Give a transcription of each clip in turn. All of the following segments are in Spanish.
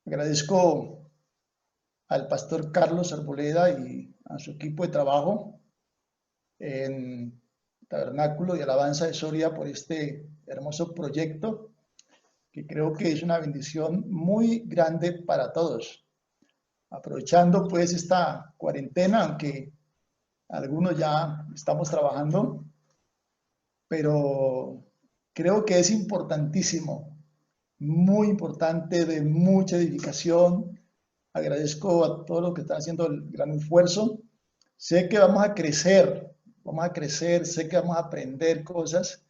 Agradezco al pastor Carlos Arboleda y a su equipo de trabajo en Tabernáculo y Alabanza de Soria por este hermoso proyecto que creo que es una bendición muy grande para todos. Aprovechando pues esta cuarentena, aunque algunos ya estamos trabajando, pero creo que es importantísimo, muy importante, de mucha edificación. Agradezco a todos los que están haciendo el gran esfuerzo. Sé que vamos a crecer, sé que vamos a aprender cosas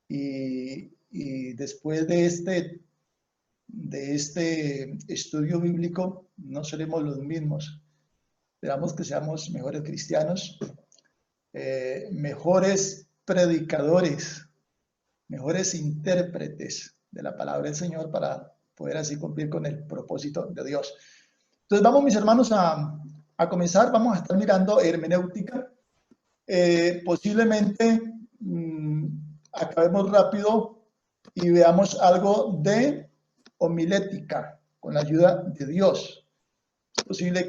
y después de este estudio bíblico no seremos los mismos. Esperamos que seamos mejores cristianos, mejores predicadores, mejores intérpretes de la palabra del Señor para poder así cumplir con el propósito de Dios. Entonces vamos, mis hermanos, a comenzar. Vamos a estar mirando hermenéutica. Posiblemente acabemos rápido y veamos algo de homilética con la ayuda de Dios. Es posible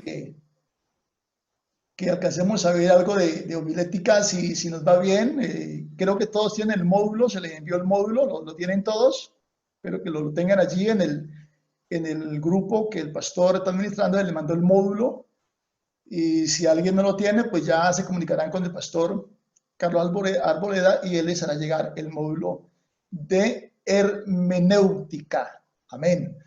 que alcancemos a ver algo de homilética si nos va bien. Creo que todos tienen el módulo, se les envió el módulo, lo tienen todos, pero que lo tengan allí en el grupo que el pastor está administrando, le mandó el módulo. Y si alguien no lo tiene, pues ya se comunicarán con el pastor Carlos Arboleda y él les hará llegar el módulo de hermenéutica. Amén.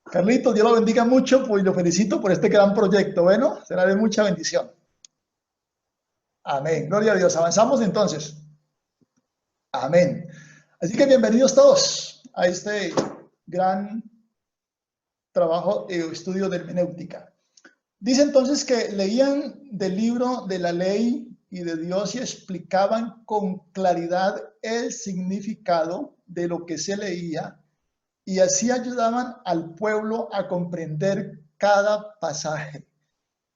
Carlitos, Dios lo bendiga mucho, pues lo felicito por este gran proyecto. Bueno, será de mucha bendición. Amén. Gloria a Dios. Avanzamos entonces. Amén. Así que bienvenidos todos a este gran trabajo de estudio de hermenéutica. Dice entonces que leían del libro de la ley y de Dios y explicaban con claridad el significado de lo que se leía y así ayudaban al pueblo a comprender cada pasaje.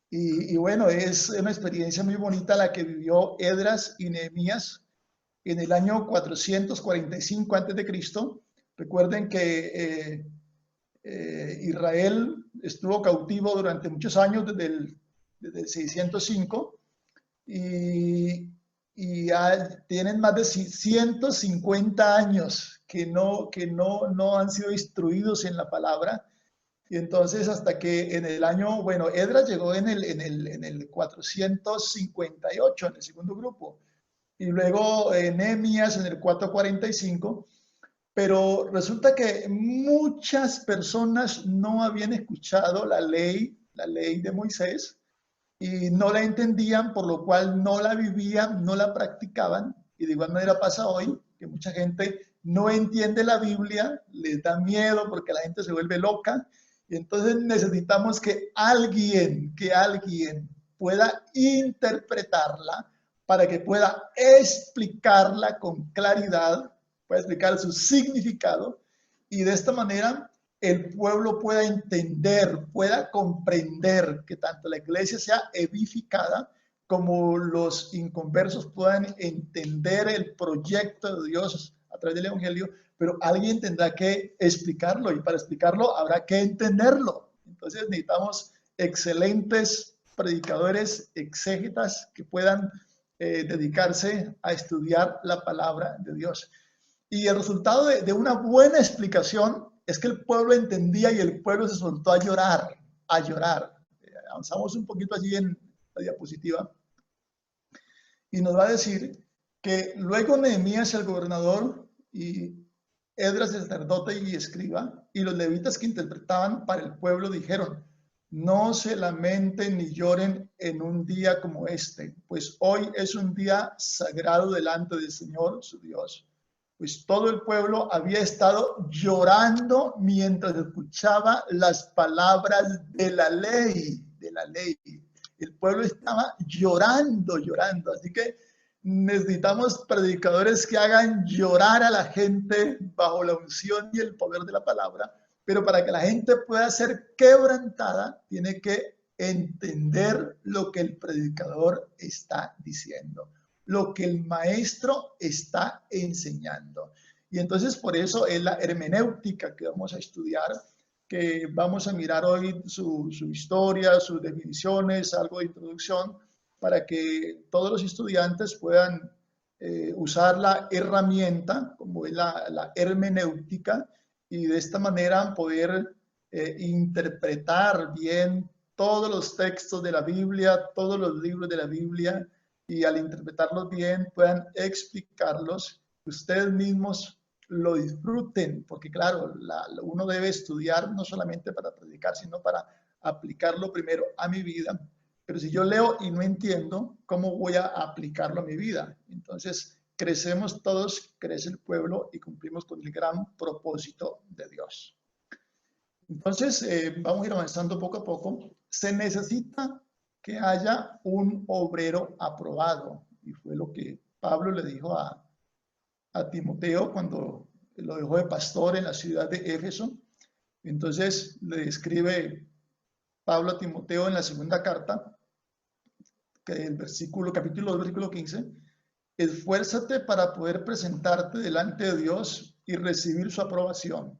Y bueno, es una experiencia muy bonita la que vivió Esdras y Nehemías en el año 445 a.C. Recuerden que Israel estuvo cautivo durante muchos años, desde el 605, y tienen más de 150 años que no han sido instruidos en la palabra. Y entonces hasta que en el año, bueno, Esdras llegó en el 458, en el segundo grupo, y luego Nehemías en el 445. Pero resulta que muchas personas no habían escuchado la ley de Moisés y no la entendían, por lo cual no la vivían, no la practicaban. Y de igual manera pasa hoy, que mucha gente no entiende la Biblia, les da miedo porque la gente se vuelve loca. Y entonces necesitamos que alguien pueda interpretarla para que pueda explicarla con claridad, pueda explicar su significado y de esta manera el pueblo pueda entender, pueda comprender, que tanto la iglesia sea edificada como los inconversos puedan entender el proyecto de Dios a través del evangelio, pero alguien tendrá que explicarlo y para explicarlo habrá que entenderlo. Entonces necesitamos excelentes predicadores, exégetas que puedan dedicarse a estudiar la palabra de Dios. Y el resultado de una buena explicación es que el pueblo entendía y el pueblo se soltó a llorar, a llorar. Avanzamos un poquito allí en la diapositiva y nos va a decir que luego Nehemías el gobernador y Esdras el sacerdote y escriba y los levitas que interpretaban para el pueblo dijeron: no se lamenten ni lloren en un día como este, pues hoy es un día sagrado delante del Señor su Dios. Pues todo el pueblo había estado llorando mientras escuchaba las palabras de la ley, de la ley. El pueblo estaba llorando. Así que necesitamos predicadores que hagan llorar a la gente bajo la unción y el poder de la palabra, pero para que la gente pueda ser quebrantada, tiene que entender lo que el predicador está diciendo, lo que el maestro está enseñando. Y entonces por eso es la hermenéutica que vamos a estudiar, que vamos a mirar hoy su historia, sus definiciones, algo de introducción, para que todos los estudiantes puedan usar la herramienta, como es la hermenéutica, y de esta manera poder interpretar bien todos los textos de la Biblia, todos los libros de la Biblia, y al interpretarlos bien puedan explicarlos, ustedes mismos lo disfruten, porque claro, uno debe estudiar no solamente para predicar, sino para aplicarlo primero a mi vida. Pero si yo leo y no entiendo, ¿cómo voy a aplicarlo a mi vida? Entonces, crecemos todos, crece el pueblo y cumplimos con el gran propósito de Dios. Entonces, vamos a ir avanzando poco a poco. Se necesita que haya un obrero aprobado. Y fue lo que Pablo le dijo a Timoteo cuando lo dejó de pastor en la ciudad de Éfeso. Entonces, le escribe Pablo a Timoteo en la segunda carta, que el capítulo 2, versículo 15, esfuérzate para poder presentarte delante de Dios y recibir su aprobación.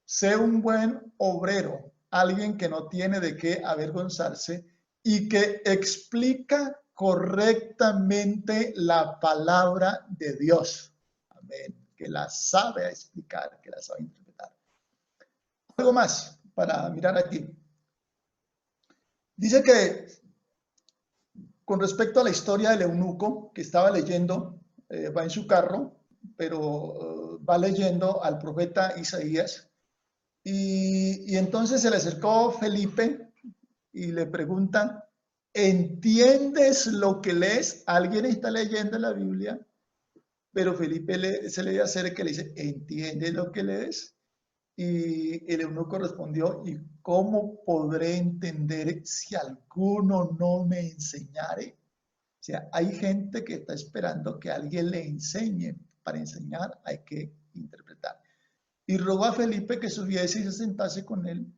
Sé un buen obrero, alguien que no tiene de qué avergonzarse y que explica correctamente la palabra de Dios. Amén. Que la sabe explicar, que la sabe interpretar. Algo más para mirar aquí. Dice que con respecto a la historia del eunuco que estaba leyendo, va en su carro, pero va leyendo al profeta Isaías. Y entonces se le acercó Felipe y le pregunta, ¿entiendes lo que lees? ¿Alguien está leyendo la Biblia? Pero Felipe se le acerca y le dice, ¿entiendes lo que lees? Y el eunuco respondió, ¿y cómo podré entender si alguno no me enseñare? O sea, hay gente que está esperando que alguien le enseñe. Para enseñar hay que interpretar. Y rogó a Felipe que subiese y se sentase con él.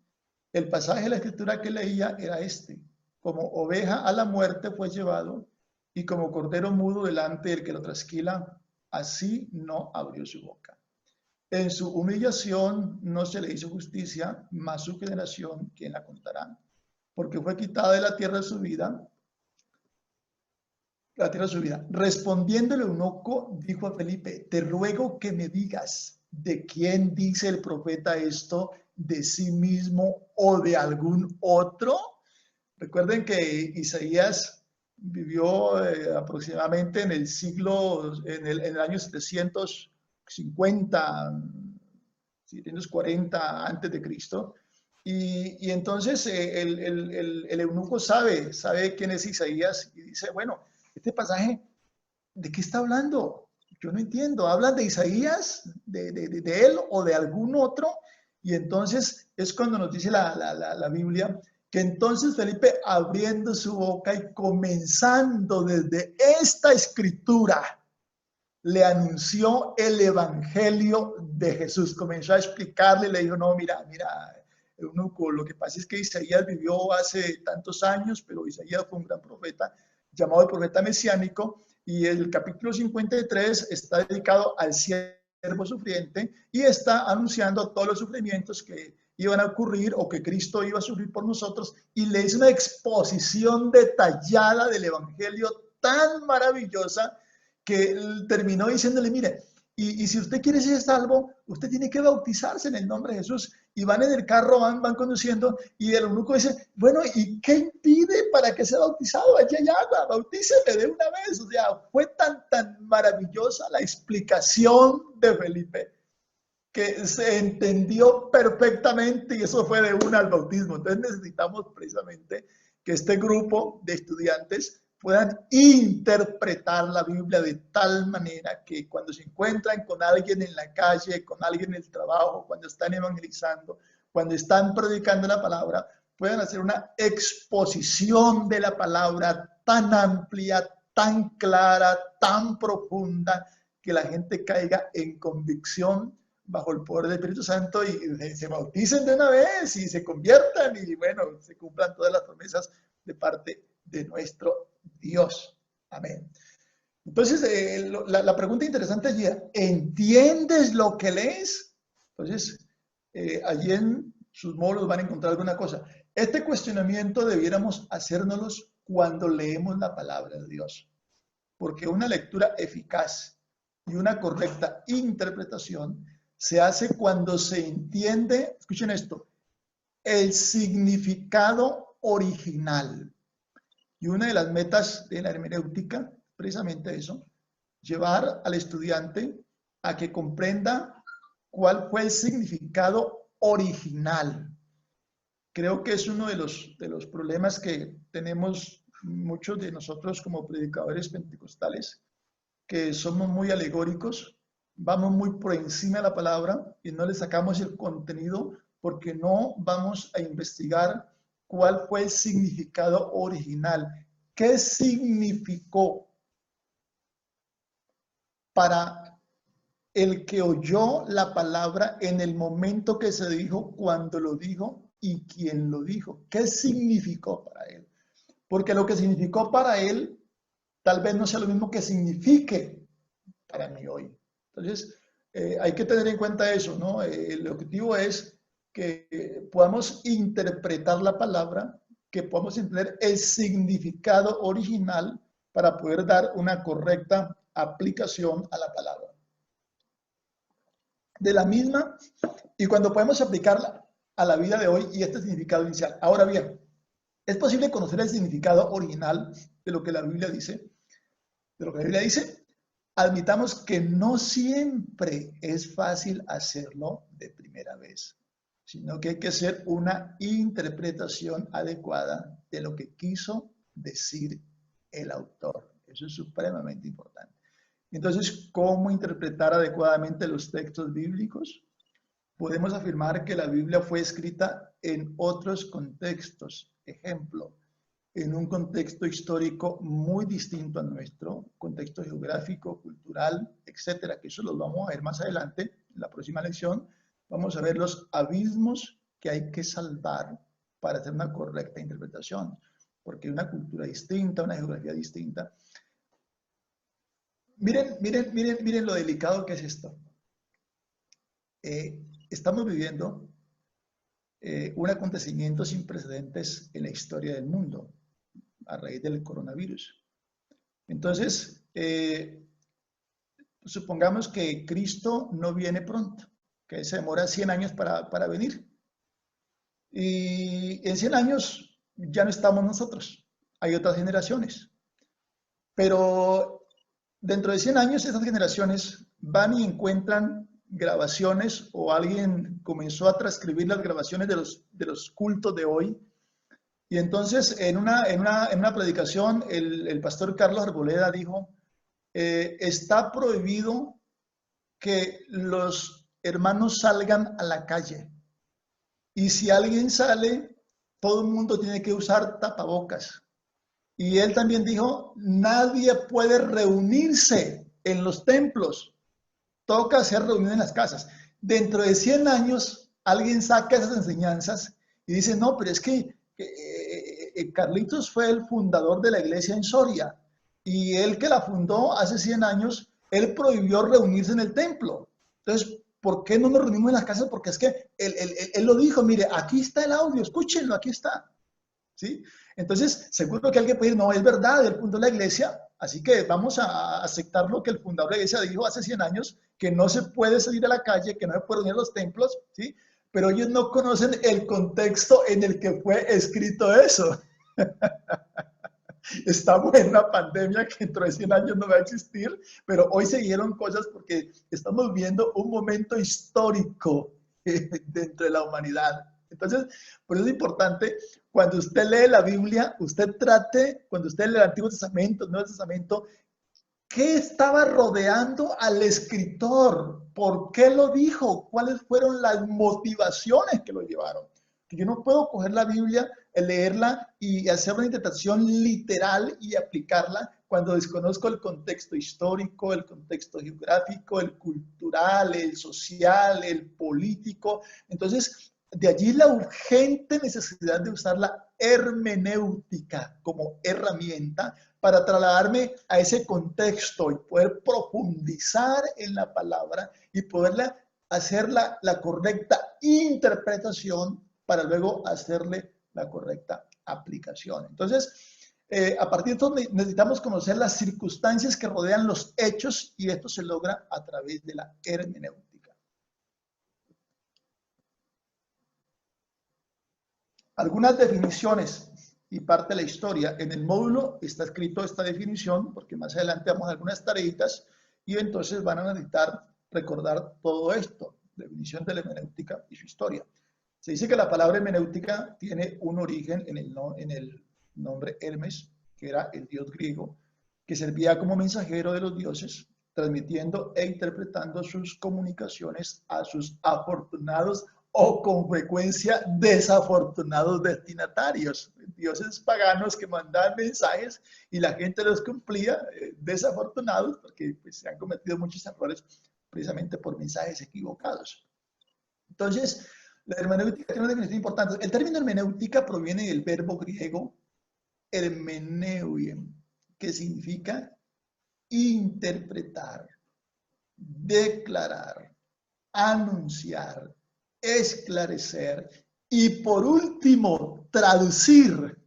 El pasaje de la escritura que leía era este: como oveja a la muerte fue llevado, y como cordero mudo delante del que lo trasquila, así no abrió su boca. En su humillación no se le hizo justicia, mas su generación, ¿quién la contará? Porque fue quitada de la tierra de su vida, Respondiendo el eunuco, dijo a Felipe, te ruego que me digas, ¿de quién dice el profeta esto? ¿De sí mismo o de algún otro? Recuerden que Isaías vivió aproximadamente en el año 750, 740 antes de Cristo. Y entonces el eunuco sabe quién es Isaías y dice, bueno, este pasaje, ¿de qué está hablando? Yo no entiendo. ¿Hablan de Isaías, de él o de algún otro? Y entonces es cuando nos dice la Biblia que entonces Felipe, abriendo su boca y comenzando desde esta escritura, le anunció el evangelio de Jesús. Comenzó a explicarle, le dijo, no, mira, eunuco, lo que pasa es que Isaías vivió hace tantos años, pero Isaías fue un gran profeta, llamado el profeta mesiánico, y el capítulo 53 está dedicado al siervo sufriente y está anunciando todos los sufrimientos que iban a ocurrir o que Cristo iba a sufrir por nosotros, y le hizo una exposición detallada del evangelio tan maravillosa que terminó diciéndole, mire, y si usted quiere ser salvo, usted tiene que bautizarse en el nombre de Jesús. Y van en el carro, van conduciendo, y el eunuco dice, bueno, ¿y qué impide para que sea bautizado? Allí hay agua, bautíceme de una vez. O sea, fue tan maravillosa la explicación de Felipe que se entendió perfectamente, y eso fue de una al bautismo. Entonces necesitamos precisamente que este grupo de estudiantes puedan interpretar la Biblia de tal manera que cuando se encuentran con alguien en la calle, con alguien en el trabajo, cuando están evangelizando, cuando están predicando la palabra, puedan hacer una exposición de la palabra tan amplia, tan clara, tan profunda, que la gente caiga en convicción bajo el poder del Espíritu Santo y se bauticen de una vez y se conviertan y bueno, se cumplan todas las promesas de parte de nuestro Dios. Amén. Entonces, la pregunta interesante allí, ¿entiendes lo que lees? Entonces, allí en sus módulos van a encontrar alguna cosa. Este cuestionamiento debiéramos hacérnoslos cuando leemos la palabra de Dios, porque una lectura eficaz y una correcta interpretación se hace cuando se entiende, escuchen esto, el significado original. Y una de las metas de la hermenéutica, precisamente eso, llevar al estudiante a que comprenda cuál fue el significado original. Creo que es uno de los problemas que tenemos muchos de nosotros como predicadores pentecostales, que somos muy alegóricos, vamos muy por encima de la palabra y no le sacamos el contenido porque no vamos a investigar cuál fue el significado original. ¿Qué significó para el que oyó la palabra en el momento que se dijo, cuando lo dijo y quién lo dijo? ¿Qué significó para él? Porque lo que significó para él tal vez no sea lo mismo que signifique para mí hoy. Entonces, hay que tener en cuenta eso, ¿no? El objetivo es que podamos interpretar la palabra, que podamos entender el significado original para poder dar una correcta aplicación a la palabra. De la misma, y cuando podemos aplicarla a la vida de hoy y este significado inicial. Ahora bien, ¿es posible conocer el significado original de lo que la Biblia dice? De lo que la Biblia dice, admitamos que no siempre es fácil hacerlo de primera vez, sino que hay que hacer una interpretación adecuada de lo que quiso decir el autor. Eso es supremamente importante. Entonces, ¿cómo interpretar adecuadamente los textos bíblicos? Podemos afirmar que la Biblia fue escrita en otros contextos. Ejemplo, en un contexto histórico muy distinto al nuestro, contexto geográfico, cultural, etcétera, que eso lo vamos a ver más adelante, en la próxima lección. Vamos a ver los abismos que hay que salvar para hacer una correcta interpretación, porque una cultura distinta, una geografía distinta. Miren lo delicado que es esto. Estamos viviendo un acontecimiento sin precedentes en la historia del mundo a raíz del coronavirus. Entonces, supongamos que Cristo no viene pronto, que se demora 100 años para venir. Y en 100 años ya no estamos nosotros, hay otras generaciones. Pero dentro de 100 años esas generaciones van y encuentran grabaciones o alguien comenzó a transcribir las grabaciones de los cultos de hoy. Y entonces en una predicación el pastor Carlos Arboleda dijo, está prohibido que los hermanos salgan a la calle. Y si alguien sale, todo el mundo tiene que usar tapabocas. Y él también dijo, nadie puede reunirse en los templos. Toca hacer reuniones en las casas. Dentro de 100 años, alguien saca esas enseñanzas y dice, no, pero es que Carlitos fue el fundador de la iglesia en Soria. Y él que la fundó hace 100 años, él prohibió reunirse en el templo. Entonces, ¿por qué no nos reunimos en las casas? Porque es que él lo dijo, mire, aquí está el audio, escúchenlo, aquí está. ¿Sí? Entonces, seguro que alguien puede decir, no, es verdad, él fundó la iglesia, así que vamos a aceptar lo que el fundador de la iglesia dijo hace 100 años, que no se puede salir a la calle, que no se puede unir a los templos, ¿sí? Pero ellos no conocen el contexto en el que fue escrito eso. Estamos en una pandemia que dentro de 100 años no va a existir, pero hoy se dieron cosas porque estamos viendo un momento histórico dentro de la humanidad. Entonces, por eso es importante, cuando usted lee la Biblia, usted trate, cuando usted lee el Antiguo Testamento, el Nuevo Testamento, ¿qué estaba rodeando al escritor? ¿Por qué lo dijo? ¿Cuáles fueron las motivaciones que lo llevaron? Yo no puedo coger la Biblia, leerla y hacer una interpretación literal y aplicarla cuando desconozco el contexto histórico, el contexto geográfico, el cultural, el social, el político. Entonces, de allí la urgente necesidad de usar la hermenéutica como herramienta para trasladarme a ese contexto y poder profundizar en la palabra y poderla hacer la correcta interpretación para luego hacerle la correcta aplicación. Entonces, a partir de esto necesitamos conocer las circunstancias que rodean los hechos y esto se logra a través de la hermenéutica. Algunas definiciones y parte de la historia. En el módulo está escrito esta definición porque más adelante vamos a algunas tareitas y entonces van a necesitar recordar todo esto, definición de la hermenéutica y su historia. Se dice que la palabra hermenéutica tiene un origen en el nombre Hermes, que era el dios griego, que servía como mensajero de los dioses, transmitiendo e interpretando sus comunicaciones a sus afortunados o con frecuencia desafortunados destinatarios, dioses paganos que mandaban mensajes y la gente los cumplía, desafortunados, porque pues, se han cometido muchos errores precisamente por mensajes equivocados. Entonces, la hermenéutica tiene una definición importante. El término hermenéutica proviene del verbo griego hermeneuien, que significa interpretar, declarar, anunciar, esclarecer y por último, traducir.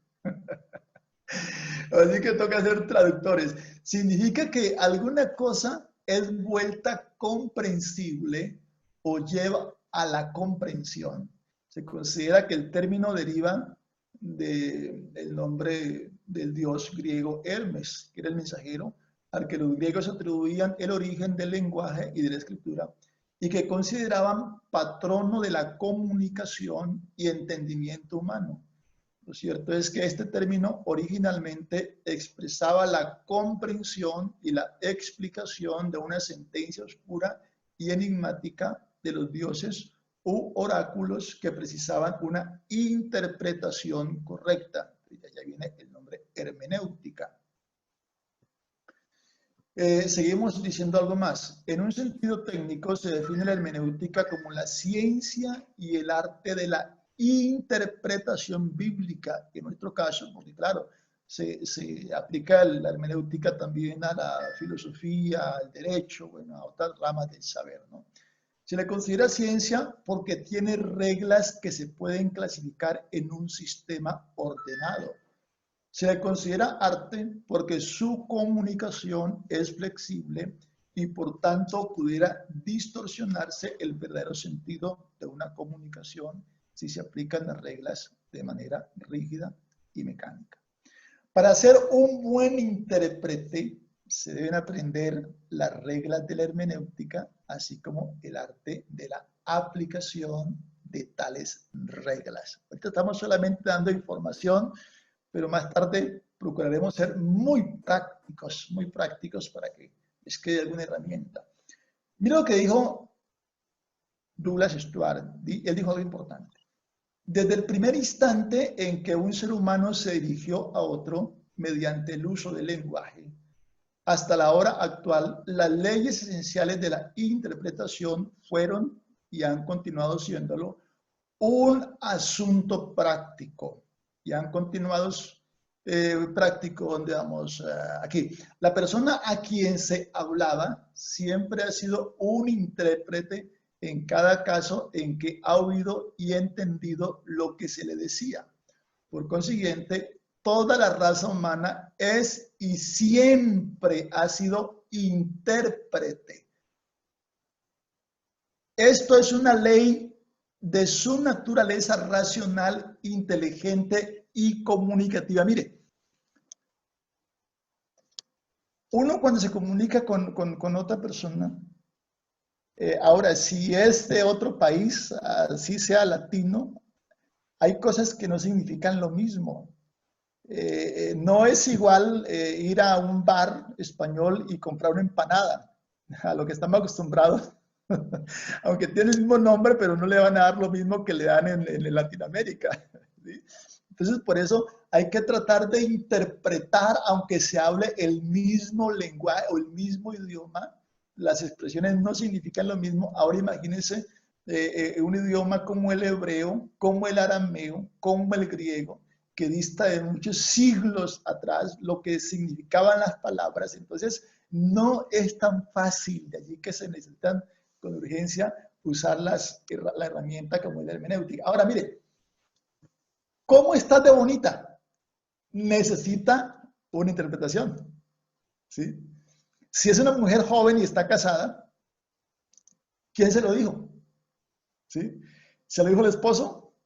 Así que toca ser traductores. Significa que alguna cosa es vuelta comprensible o lleva a la comprensión. Se considera que el término deriva del nombre del dios griego Hermes, que era el mensajero, al que los griegos atribuían el origen del lenguaje y de la escritura, y que consideraban patrono de la comunicación y entendimiento humano. Lo cierto es que este término originalmente expresaba la comprensión y la explicación de una sentencia oscura y enigmática de los dioses u oráculos que precisaban una interpretación correcta. Y allá viene el nombre hermenéutica. Seguimos diciendo algo más. En un sentido técnico se define la hermenéutica como la ciencia y el arte de la interpretación bíblica, en nuestro caso, porque claro, se aplica la hermenéutica también a la filosofía, al derecho, bueno, a otras ramas del saber, ¿no? Se le considera ciencia porque tiene reglas que se pueden clasificar en un sistema ordenado. Se le considera arte porque su comunicación es flexible y por tanto pudiera distorsionarse el verdadero sentido de una comunicación si se aplican las reglas de manera rígida y mecánica. Para ser un buen intérprete se deben aprender las reglas de la hermenéutica, así como el arte de la aplicación de tales reglas. Ahorita estamos solamente dando información, pero más tarde procuraremos ser muy prácticos para que les quede alguna herramienta. Mira lo que dijo Douglas Stuart, él dijo algo importante. Desde el primer instante en que un ser humano se dirigió a otro mediante el uso del lenguaje, hasta la hora actual, las leyes esenciales de la interpretación fueron y han continuado siéndolo un asunto práctico. Y han continuado práctico, donde vamos aquí. La persona a quien se hablaba siempre ha sido un intérprete en cada caso en que ha oído y entendido lo que se le decía. Por consiguiente, toda la raza humana es y siempre ha sido intérprete. Esto es una ley de su naturaleza racional, inteligente y comunicativa. Mire, uno cuando se comunica con otra persona, ahora si es de otro país, así sea latino, hay cosas que no significan lo mismo. No es igual ir a un bar español y comprar una empanada, a lo que estamos acostumbrados, aunque tiene el mismo nombre, pero no le van a dar lo mismo que le dan en Latinoamérica, ¿sí? Entonces, por eso hay que tratar de interpretar, aunque se hable el mismo lenguaje o el mismo idioma, las expresiones no significan lo mismo. Ahora imagínense un idioma como el hebreo, como el arameo, como el griego, que dista de muchos siglos atrás lo que significaban las palabras. Entonces, no es tan fácil, de allí que se necesitan con urgencia usar la herramienta como la hermenéutica. Ahora, mire, ¿cómo estás de bonita? Necesita una interpretación, ¿sí? Si es una mujer joven y está casada, ¿quién se lo dijo? ¿Sí? ¿Se lo dijo el esposo?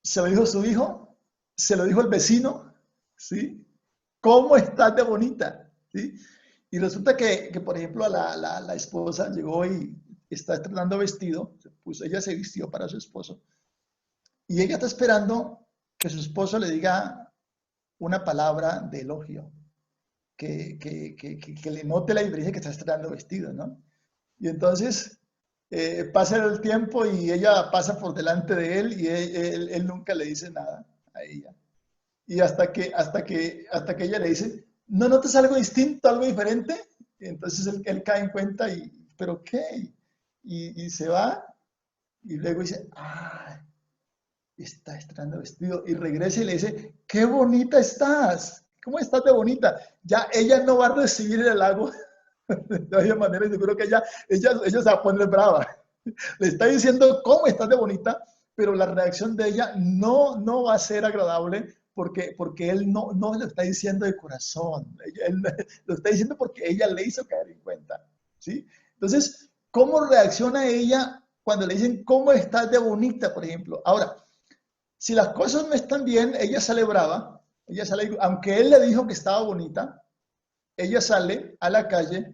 ¿Se lo dijo su hijo? ¿Se lo dijo el vecino? ¿Sí? ¿Cómo estás de bonita? ¿Sí? Y resulta que por ejemplo, la esposa llegó y está estrenando vestido, ella se vistió para su esposo, y ella está esperando que su esposo le diga una palabra de elogio, que le note la diferencia que está estrenando vestido, ¿no? Y entonces pasa el tiempo y ella pasa por delante de él y él nunca le dice nada a ella. Y hasta que ella le dice, ¿no notas algo distinto, algo diferente? Y entonces él cae en cuenta y, ¿pero qué? Y se va y luego dice, ah, está estrenando vestido. Y regresa y le dice, qué bonita estás. ¿Cómo estás de bonita? Ya ella no va a recibir el halago de alguna manera y seguro que ella se va a poner brava. Le está diciendo cómo estás de bonita, pero la reacción de ella no va a ser agradable porque él no lo está diciendo de corazón. Él lo está diciendo porque ella le hizo caer en cuenta. ¿Sí? Entonces, ¿cómo reacciona ella cuando le dicen cómo estás de bonita, por ejemplo? Ahora, si las cosas no están bien, ella sale brava. Ella sale, aunque él le dijo que estaba bonita, ella sale a la calle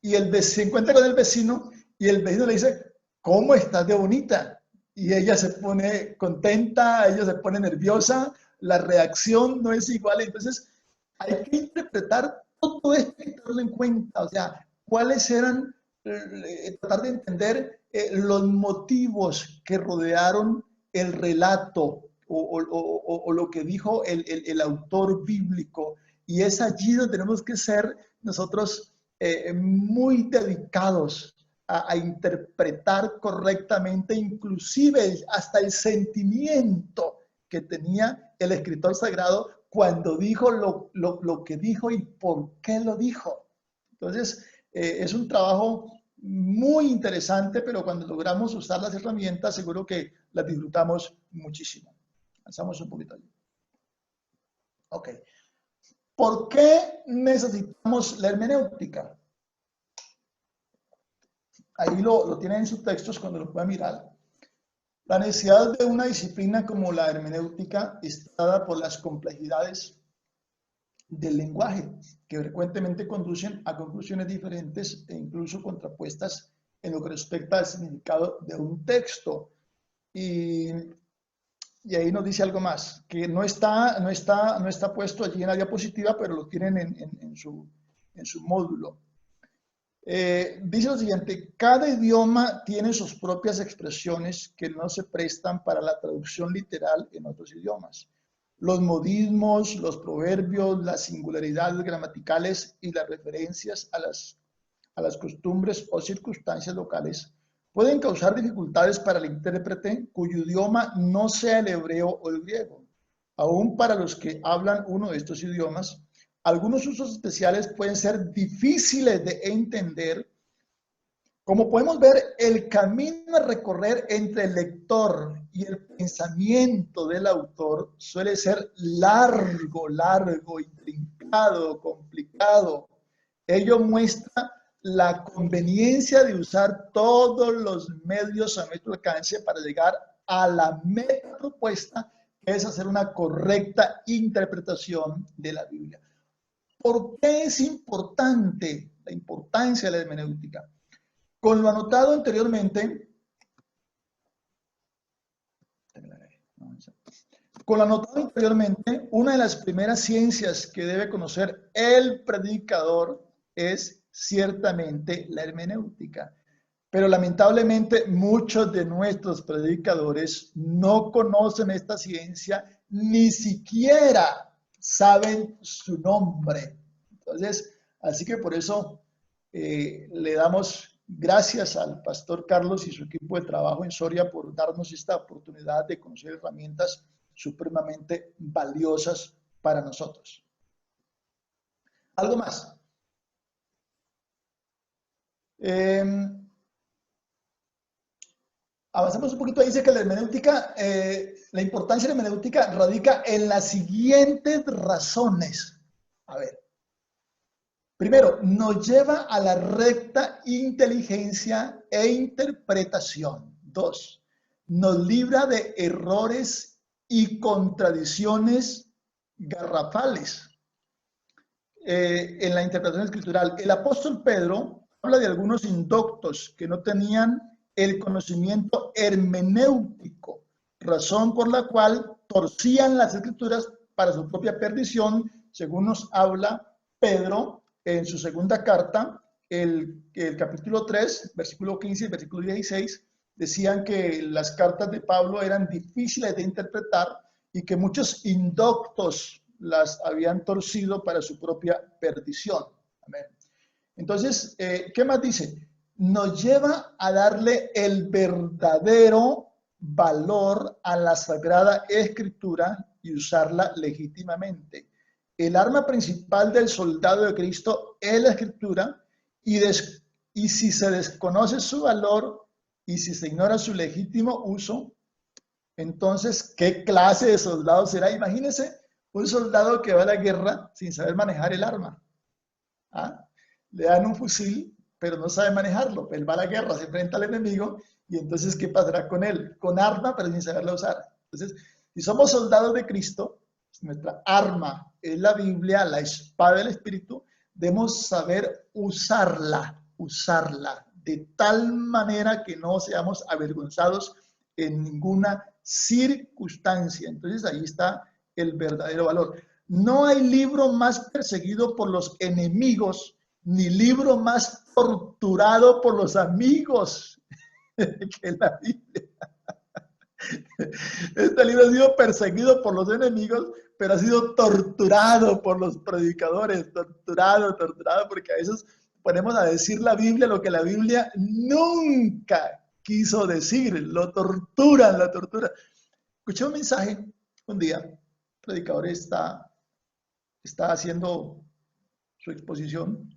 y se encuentra con el vecino y el vecino le dice, ¿cómo estás de bonita? Y ella se pone contenta, ella se pone nerviosa, la reacción no es igual. Entonces, hay que interpretar todo esto y tenerlo en cuenta. O sea, cuáles eran, tratar de entender los motivos que rodearon el relato o lo que dijo el autor bíblico. Y es allí donde tenemos que ser nosotros muy dedicados a interpretar correctamente, inclusive hasta el sentimiento que tenía el escritor sagrado cuando dijo lo que dijo y por qué lo dijo. Entonces, es un trabajo muy interesante, pero cuando logramos usar las herramientas, seguro que las disfrutamos muchísimo. Avanzamos un poquito allí. Ok. ¿Por qué necesitamos la hermenéutica? Ahí lo tienen en sus textos cuando lo puedan mirar. La necesidad de una disciplina como la hermenéutica está dada por las complejidades del lenguaje, que frecuentemente conducen a conclusiones diferentes e incluso contrapuestas en lo que respecta al significado de un texto. Y ahí nos dice algo más, que no está puesto allí en la diapositiva, pero lo tienen en su módulo. Dice lo siguiente, cada idioma tiene sus propias expresiones que no se prestan para la traducción literal en otros idiomas. Los modismos, los proverbios, las singularidades gramaticales y las referencias a las costumbres o circunstancias locales pueden causar dificultades para el intérprete cuyo idioma no sea el hebreo o el griego. Aún para los que hablan uno de estos idiomas, algunos usos especiales pueden ser difíciles de entender. Como podemos ver, el camino a recorrer entre el lector y el pensamiento del autor suele ser largo, intrincado, complicado. Ello muestra la conveniencia de usar todos los medios a nuestro alcance para llegar a la meta propuesta, que es hacer una correcta interpretación de la Biblia. ¿Por qué es importante la importancia de la hermenéutica? Con lo anotado anteriormente, una de las primeras ciencias que debe conocer el predicador es ciertamente la hermenéutica. Pero lamentablemente muchos de nuestros predicadores no conocen esta ciencia, ni siquiera saben su nombre. Entonces, así que por eso le damos gracias al pastor Carlos y su equipo de trabajo en Soria por darnos esta oportunidad de conocer herramientas supremamente valiosas para nosotros. ¿Algo más? Avanzamos un poquito, dice que la hermenéutica, la importancia de la hermenéutica radica en las siguientes razones. A ver, primero, nos lleva a la recta inteligencia e interpretación. Dos, nos libra de errores y contradicciones garrafales en la interpretación escritural. El apóstol Pedro habla de algunos indoctos que no tenían el conocimiento hermenéutico, razón por la cual torcían las escrituras para su propia perdición, según nos habla Pedro en su segunda carta, el capítulo 3, versículo 15 y versículo 16, decían que las cartas de Pablo eran difíciles de interpretar y que muchos indoctos las habían torcido para su propia perdición. Amén. Entonces, ¿qué más dice? Nos lleva a darle el verdadero valor a la Sagrada Escritura y usarla legítimamente. El arma principal del soldado de Cristo es la Escritura y si se desconoce su valor y si se ignora su legítimo uso, entonces, ¿qué clase de soldado será? Imagínense un soldado que va a la guerra sin saber manejar el arma. ¿Ah? Le dan un fusil, pero no sabe manejarlo. Él va a la guerra, se enfrenta al enemigo y entonces, ¿qué pasará con él? Con arma, pero sin saberla usar. Entonces, si somos soldados de Cristo, nuestra arma es la Biblia, la espada del Espíritu, debemos saber usarla de tal manera que no seamos avergonzados en ninguna circunstancia. Entonces, ahí está el verdadero valor. No hay libro más perseguido por los enemigos, ni libro más torturado por los amigos que la Biblia. Este libro ha sido perseguido por los enemigos, pero ha sido torturado por los predicadores, torturado, porque a veces ponemos a decir la Biblia lo que la Biblia nunca quiso decir, lo torturan. Escuché un mensaje un día, el predicador está haciendo su exposición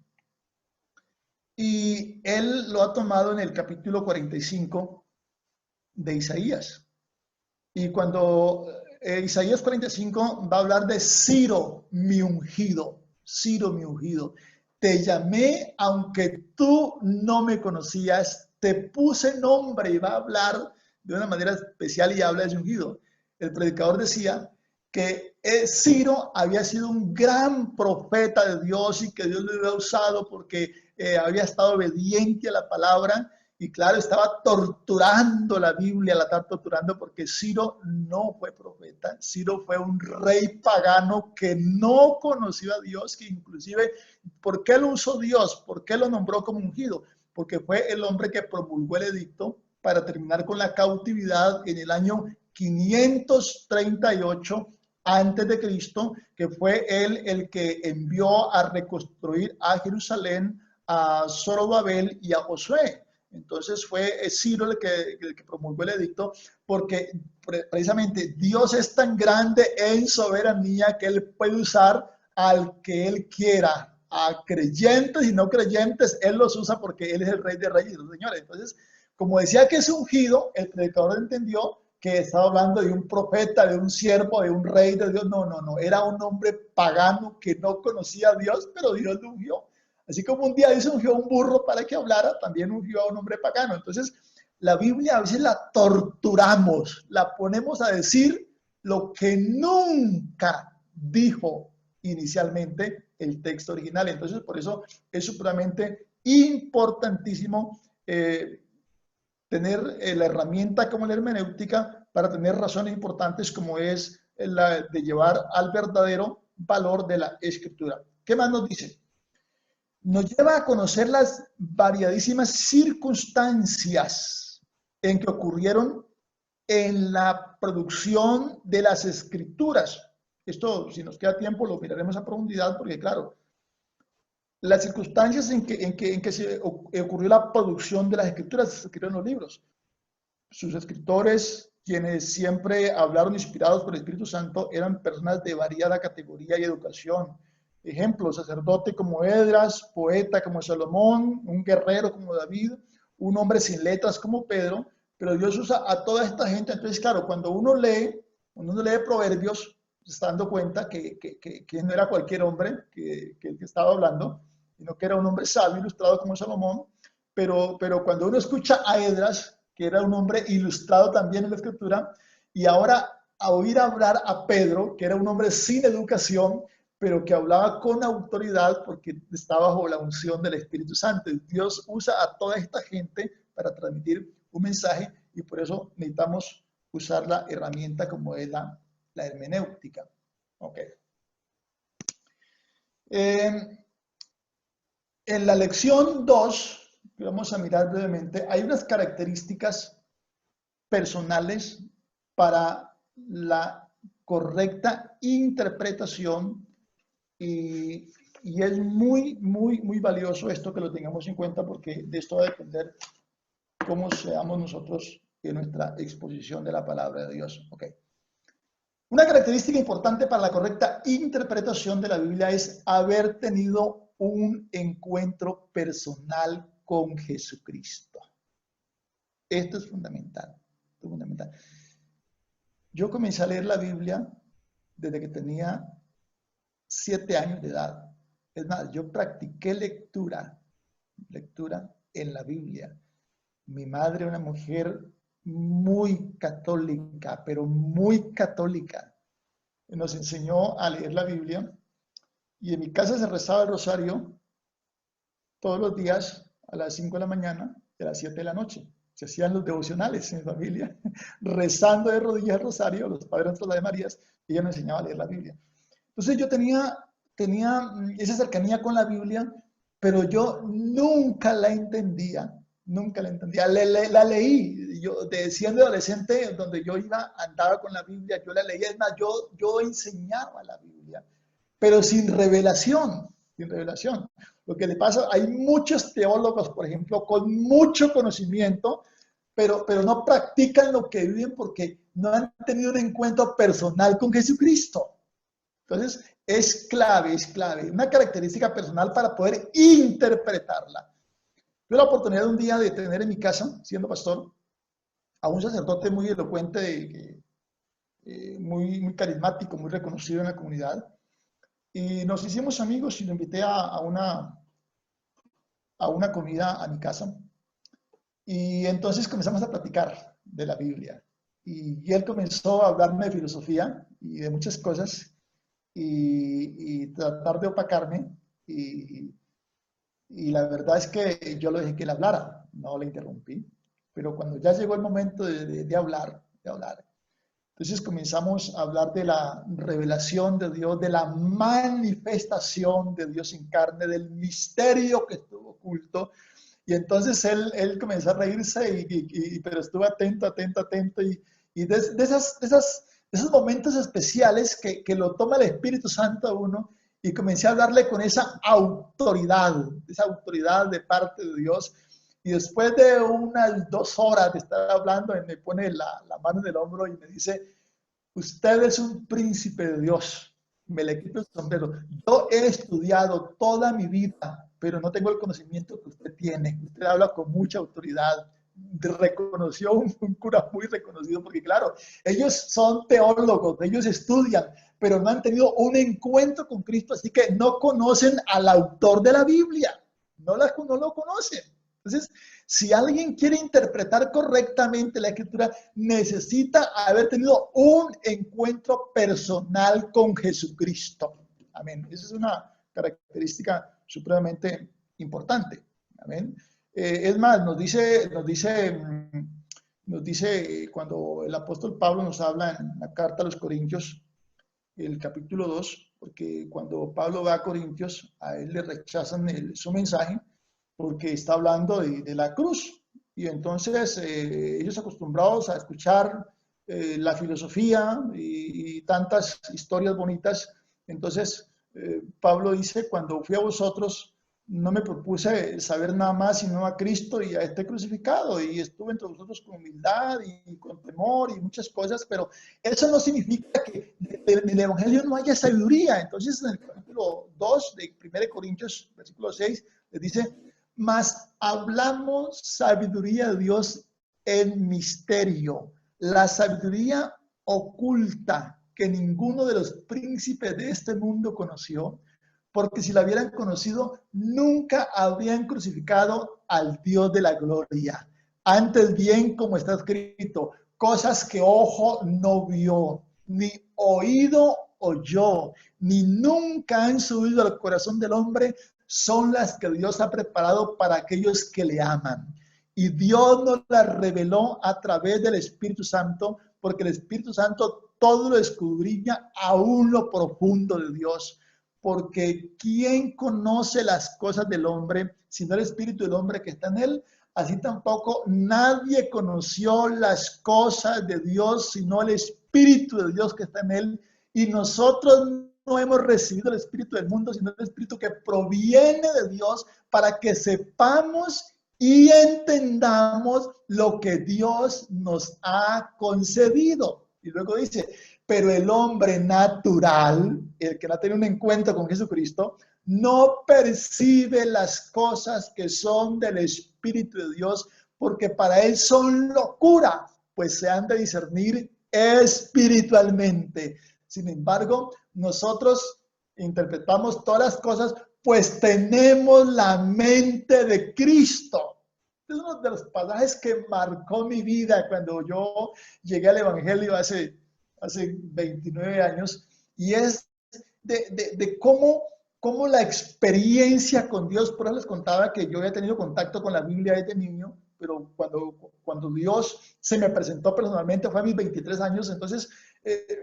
y él lo ha tomado en el capítulo 45 de Isaías. Y cuando Isaías 45 va a hablar de Ciro, mi ungido, te llamé aunque tú no me conocías, te puse nombre, y va a hablar de una manera especial y habla de ese ungido. El predicador decía que Ciro había sido un gran profeta de Dios y que Dios lo había usado porque había estado obediente a la palabra. Y claro, estaba torturando la Biblia, la estaba torturando porque Ciro no fue profeta. Ciro fue un rey pagano que no conoció a Dios, que inclusive, ¿por qué lo usó Dios? ¿Por qué lo nombró como ungido? Porque fue el hombre que promulgó el edicto para terminar con la cautividad en el año 538 antes de Cristo, que fue él el que envió a reconstruir a Jerusalén, a Zorobabel y a Josué. Entonces fue Ciro el que promulgó el edicto, porque precisamente Dios es tan grande en soberanía que Él puede usar al que Él quiera, a creyentes y no creyentes, Él los usa porque Él es el Rey de Reyes y los Señores. Entonces, como decía que es ungido, el predicador entendió que estaba hablando de un profeta, de un siervo, de un rey de Dios. No, era un hombre pagano que no conocía a Dios, pero Dios lo ungió. Así como un día Dios ungió a un burro para que hablara, también ungió a un hombre pagano. Entonces, la Biblia a veces la torturamos, la ponemos a decir lo que nunca dijo inicialmente el texto original. Entonces, por eso es supremamente importantísimo tener la herramienta como la hermenéutica para tener razones importantes como es la de llevar al verdadero valor de la Escritura. ¿Qué más nos dice? Nos lleva a conocer las variadísimas circunstancias en que ocurrieron en la producción de las escrituras. Esto, si nos queda tiempo, lo miraremos a profundidad porque, claro, las circunstancias en que se ocurrió la producción de las escrituras, se escribieron los libros. Sus escritores, quienes siempre hablaron inspirados por el Espíritu Santo, eran personas de variada categoría y educación. Ejemplo, sacerdote como Esdras, poeta como Salomón, un guerrero como David, un hombre sin letras como Pedro, pero Dios usa a toda esta gente. Entonces, claro, cuando uno lee Proverbios, se está dando cuenta que no era cualquier hombre que el que estaba hablando, sino que era un hombre sabio, ilustrado como Salomón, pero cuando uno escucha a Esdras, que era un hombre ilustrado también en la escritura, y ahora a oír hablar a Pedro, que era un hombre sin educación, pero que hablaba con autoridad porque estaba bajo la unción del Espíritu Santo. Dios usa a toda esta gente para transmitir un mensaje y por eso necesitamos usar la herramienta como es la hermenéutica. Ok. En la lección 2, que vamos a mirar brevemente, hay unas características personales para la correcta interpretación y es muy valioso esto que lo tengamos en cuenta porque de esto va a depender cómo seamos nosotros en nuestra exposición de la palabra de Dios. Ok. Una característica importante para la correcta interpretación de la Biblia es haber tenido un encuentro personal con Jesucristo. Esto es fundamental, fundamental. Yo comencé a leer la Biblia desde que tenía 7 años de edad. Es más, yo practiqué lectura en la Biblia. Mi madre, una mujer muy católica, pero muy católica, nos enseñó a leer la Biblia y en mi casa se rezaba el rosario todos los días a las 5 de la mañana y a las 7 de la noche. Se hacían los devocionales en familia, rezando de rodillas el rosario, los Padres Nuestros, la de Marías, y ella me enseñaba a leer la Biblia. Entonces yo tenía esa cercanía con la Biblia, pero yo nunca la entendía, nunca la entendía. La leí, yo siendo adolescente, donde yo andaba con la Biblia, yo la leía, es más, yo enseñaba la Biblia, pero sin revelación, sin revelación. Lo que le pasa, hay muchos teólogos, por ejemplo, con mucho conocimiento, pero no practican lo que viven porque no han tenido un encuentro personal con Jesucristo. Entonces, es clave, una característica personal para poder interpretarla. Tuve la oportunidad un día de tener en mi casa, siendo pastor, a un sacerdote muy elocuente, muy carismático, muy reconocido en la comunidad. Y nos hicimos amigos y lo invité a una comida a mi casa. Y entonces comenzamos a platicar de la Biblia. Y él comenzó a hablarme de filosofía y de muchas cosas y tratar de opacarme. Y la verdad es que yo lo dejé que él hablara, no le interrumpí. Pero cuando ya llegó el momento de hablar, entonces comenzamos a hablar de la revelación de Dios, de la manifestación de Dios en carne, del misterio que estuvo oculto. Y entonces él comenzó a reírse, pero estuvo atento. Y de esos momentos especiales que lo toma el Espíritu Santo a uno, y comencé a hablarle con esa autoridad de parte de Dios. Y después de unas 2 horas de estar hablando, me pone la mano en el hombro y me dice, usted es un príncipe de Dios. Me le quito el sombrero. Yo he estudiado toda mi vida, pero no tengo el conocimiento que usted tiene. Usted habla con mucha autoridad. Reconoció un cura muy reconocido, porque claro, ellos son teólogos, ellos estudian, pero no han tenido un encuentro con Cristo, así que no conocen al autor de la Biblia. No lo conocen. Entonces, si alguien quiere interpretar correctamente la Escritura, necesita haber tenido un encuentro personal con Jesucristo. Amén. Esa es una característica supremamente importante. Amén. Es más, nos dice cuando el apóstol Pablo nos habla en la carta a los Corintios, el capítulo 2, porque cuando Pablo va a Corintios, a él le rechazan su mensaje, porque está hablando de la cruz. Y entonces ellos acostumbrados a escuchar la filosofía y tantas historias bonitas. Entonces Pablo dice, cuando fui a vosotros, no me propuse saber nada más sino a Cristo y a este crucificado. Y estuve entre vosotros con humildad y con temor y muchas cosas, pero eso no significa que en el Evangelio no haya sabiduría. Entonces en el capítulo 2 de 1 Corintios, versículo 6, les dice, mas hablamos sabiduría de Dios el misterio, la sabiduría oculta que ninguno de los príncipes de este mundo conoció, porque si la hubieran conocido, nunca habrían crucificado al Dios de la gloria. Antes bien, como está escrito, cosas que ojo no vio, ni oído oyó, ni nunca han subido al corazón del hombre, son las que Dios ha preparado para aquellos que le aman. Y Dios nos las reveló a través del Espíritu Santo, porque el Espíritu Santo todo lo escudriña aún lo profundo de Dios. Porque ¿quién conoce las cosas del hombre, sino el Espíritu del hombre que está en él? Así tampoco nadie conoció las cosas de Dios, sino el Espíritu de Dios que está en él. Y nosotros no hemos recibido el Espíritu del mundo, sino el Espíritu que proviene de Dios, para que sepamos y entendamos lo que Dios nos ha concedido. Y luego dice, pero el hombre natural, el que no tiene un encuentro con Jesucristo, no percibe las cosas que son del Espíritu de Dios, porque para él son locura, pues se han de discernir espiritualmente. Sin embargo, nosotros interpretamos todas las cosas, pues tenemos la mente de Cristo. Es uno de los pasajes que marcó mi vida cuando yo llegué al Evangelio hace 29 años, y es de cómo la experiencia con Dios. Por eso les contaba que yo había tenido contacto con la Biblia desde niño, pero cuando Dios se me presentó personalmente fue a mis 23 años. Entonces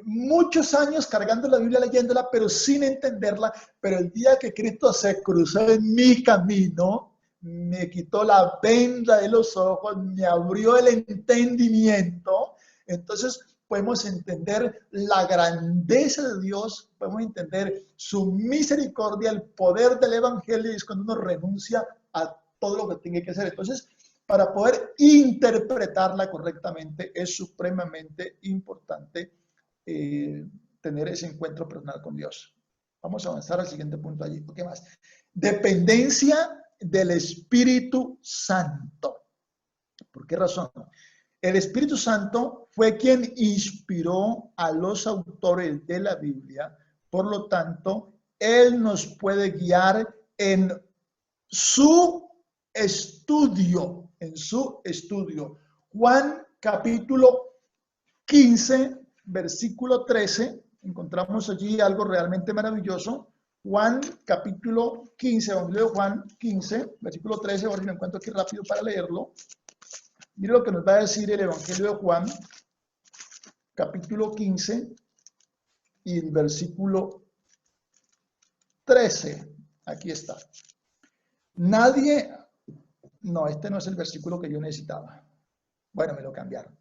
muchos años cargando la Biblia, leyéndola, pero sin entenderla. Pero el día que Cristo se cruzó en mi camino, me quitó la venda de los ojos, me abrió el entendimiento. Entonces podemos entender la grandeza de Dios, podemos entender su misericordia, el poder del Evangelio, y es cuando uno renuncia a todo lo que tiene que hacer. Entonces, para poder interpretarla correctamente, es supremamente importante tener ese encuentro personal con Dios. Vamos a avanzar al siguiente punto allí. ¿Qué más? Dependencia del Espíritu Santo. ¿Por qué razón? El Espíritu Santo fue quien inspiró a los autores de la Biblia. Por lo tanto, Él nos puede guiar en su estudio, Juan capítulo 15, versículo 13, encontramos allí algo realmente maravilloso. Juan capítulo 15, Evangelio de Juan 15, versículo 13, ahora lo encuentro aquí rápido para leerlo. Mire lo que nos va a decir el Evangelio de Juan, capítulo 15 y el versículo 13. Aquí está. Nadie, no, este no es el versículo que yo necesitaba. Bueno, me lo cambiaron.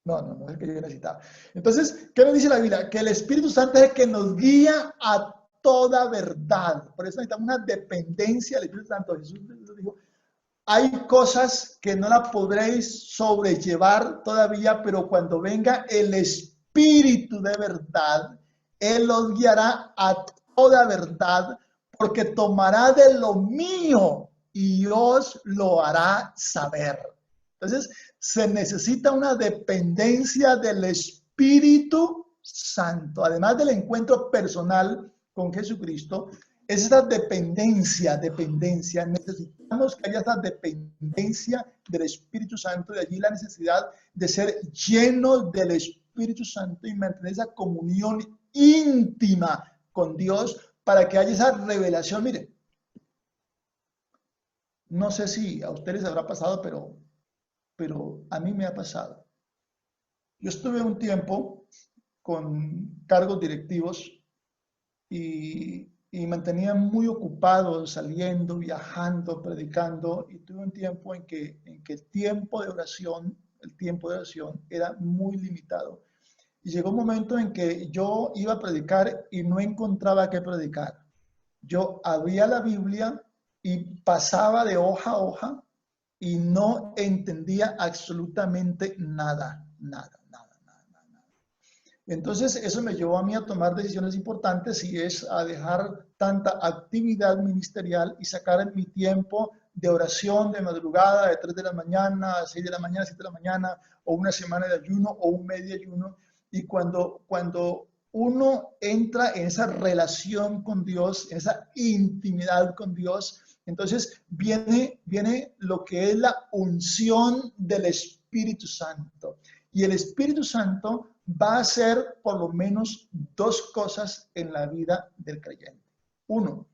No es el que yo necesitaba. Entonces, ¿qué nos dice la Biblia? Que el Espíritu Santo es el que nos guía a toda verdad. Por eso necesitamos una dependencia del Espíritu Santo. Jesús dijo, hay cosas que no las podréis sobrellevar todavía, pero cuando venga el Espíritu de verdad, Él los guiará a toda verdad, porque tomará de lo mío y os lo hará saber. Entonces, se necesita una dependencia del Espíritu Santo, además del encuentro personal con Jesucristo. Es esa dependencia. Necesitamos que haya esa dependencia del Espíritu Santo, de allí la necesidad de ser llenos del Espíritu Santo y mantener esa comunión íntima con Dios para que haya esa revelación. Mire, no sé si a ustedes les habrá pasado, pero a mí me ha pasado. Yo estuve un tiempo con cargos directivos y mantenía muy ocupado saliendo, viajando, predicando, y tuve un tiempo en que el tiempo de oración era muy limitado. Y llegó un momento en que yo iba a predicar y no encontraba qué predicar. Yo abría la Biblia y pasaba de hoja a hoja y no entendía absolutamente nada. Entonces eso me llevó a mí a tomar decisiones importantes, y es a dejar tanta actividad ministerial y sacar mi tiempo de oración de madrugada, de 3 de la mañana, a 6 de la mañana, 7 de la mañana, o una semana de ayuno, o un mes de ayuno. Y cuando uno entra en esa relación con Dios, en esa intimidad con Dios, entonces viene lo que es la unción del Espíritu Santo. Y el Espíritu Santo va a hacer por lo menos dos cosas en la vida del creyente. Uno,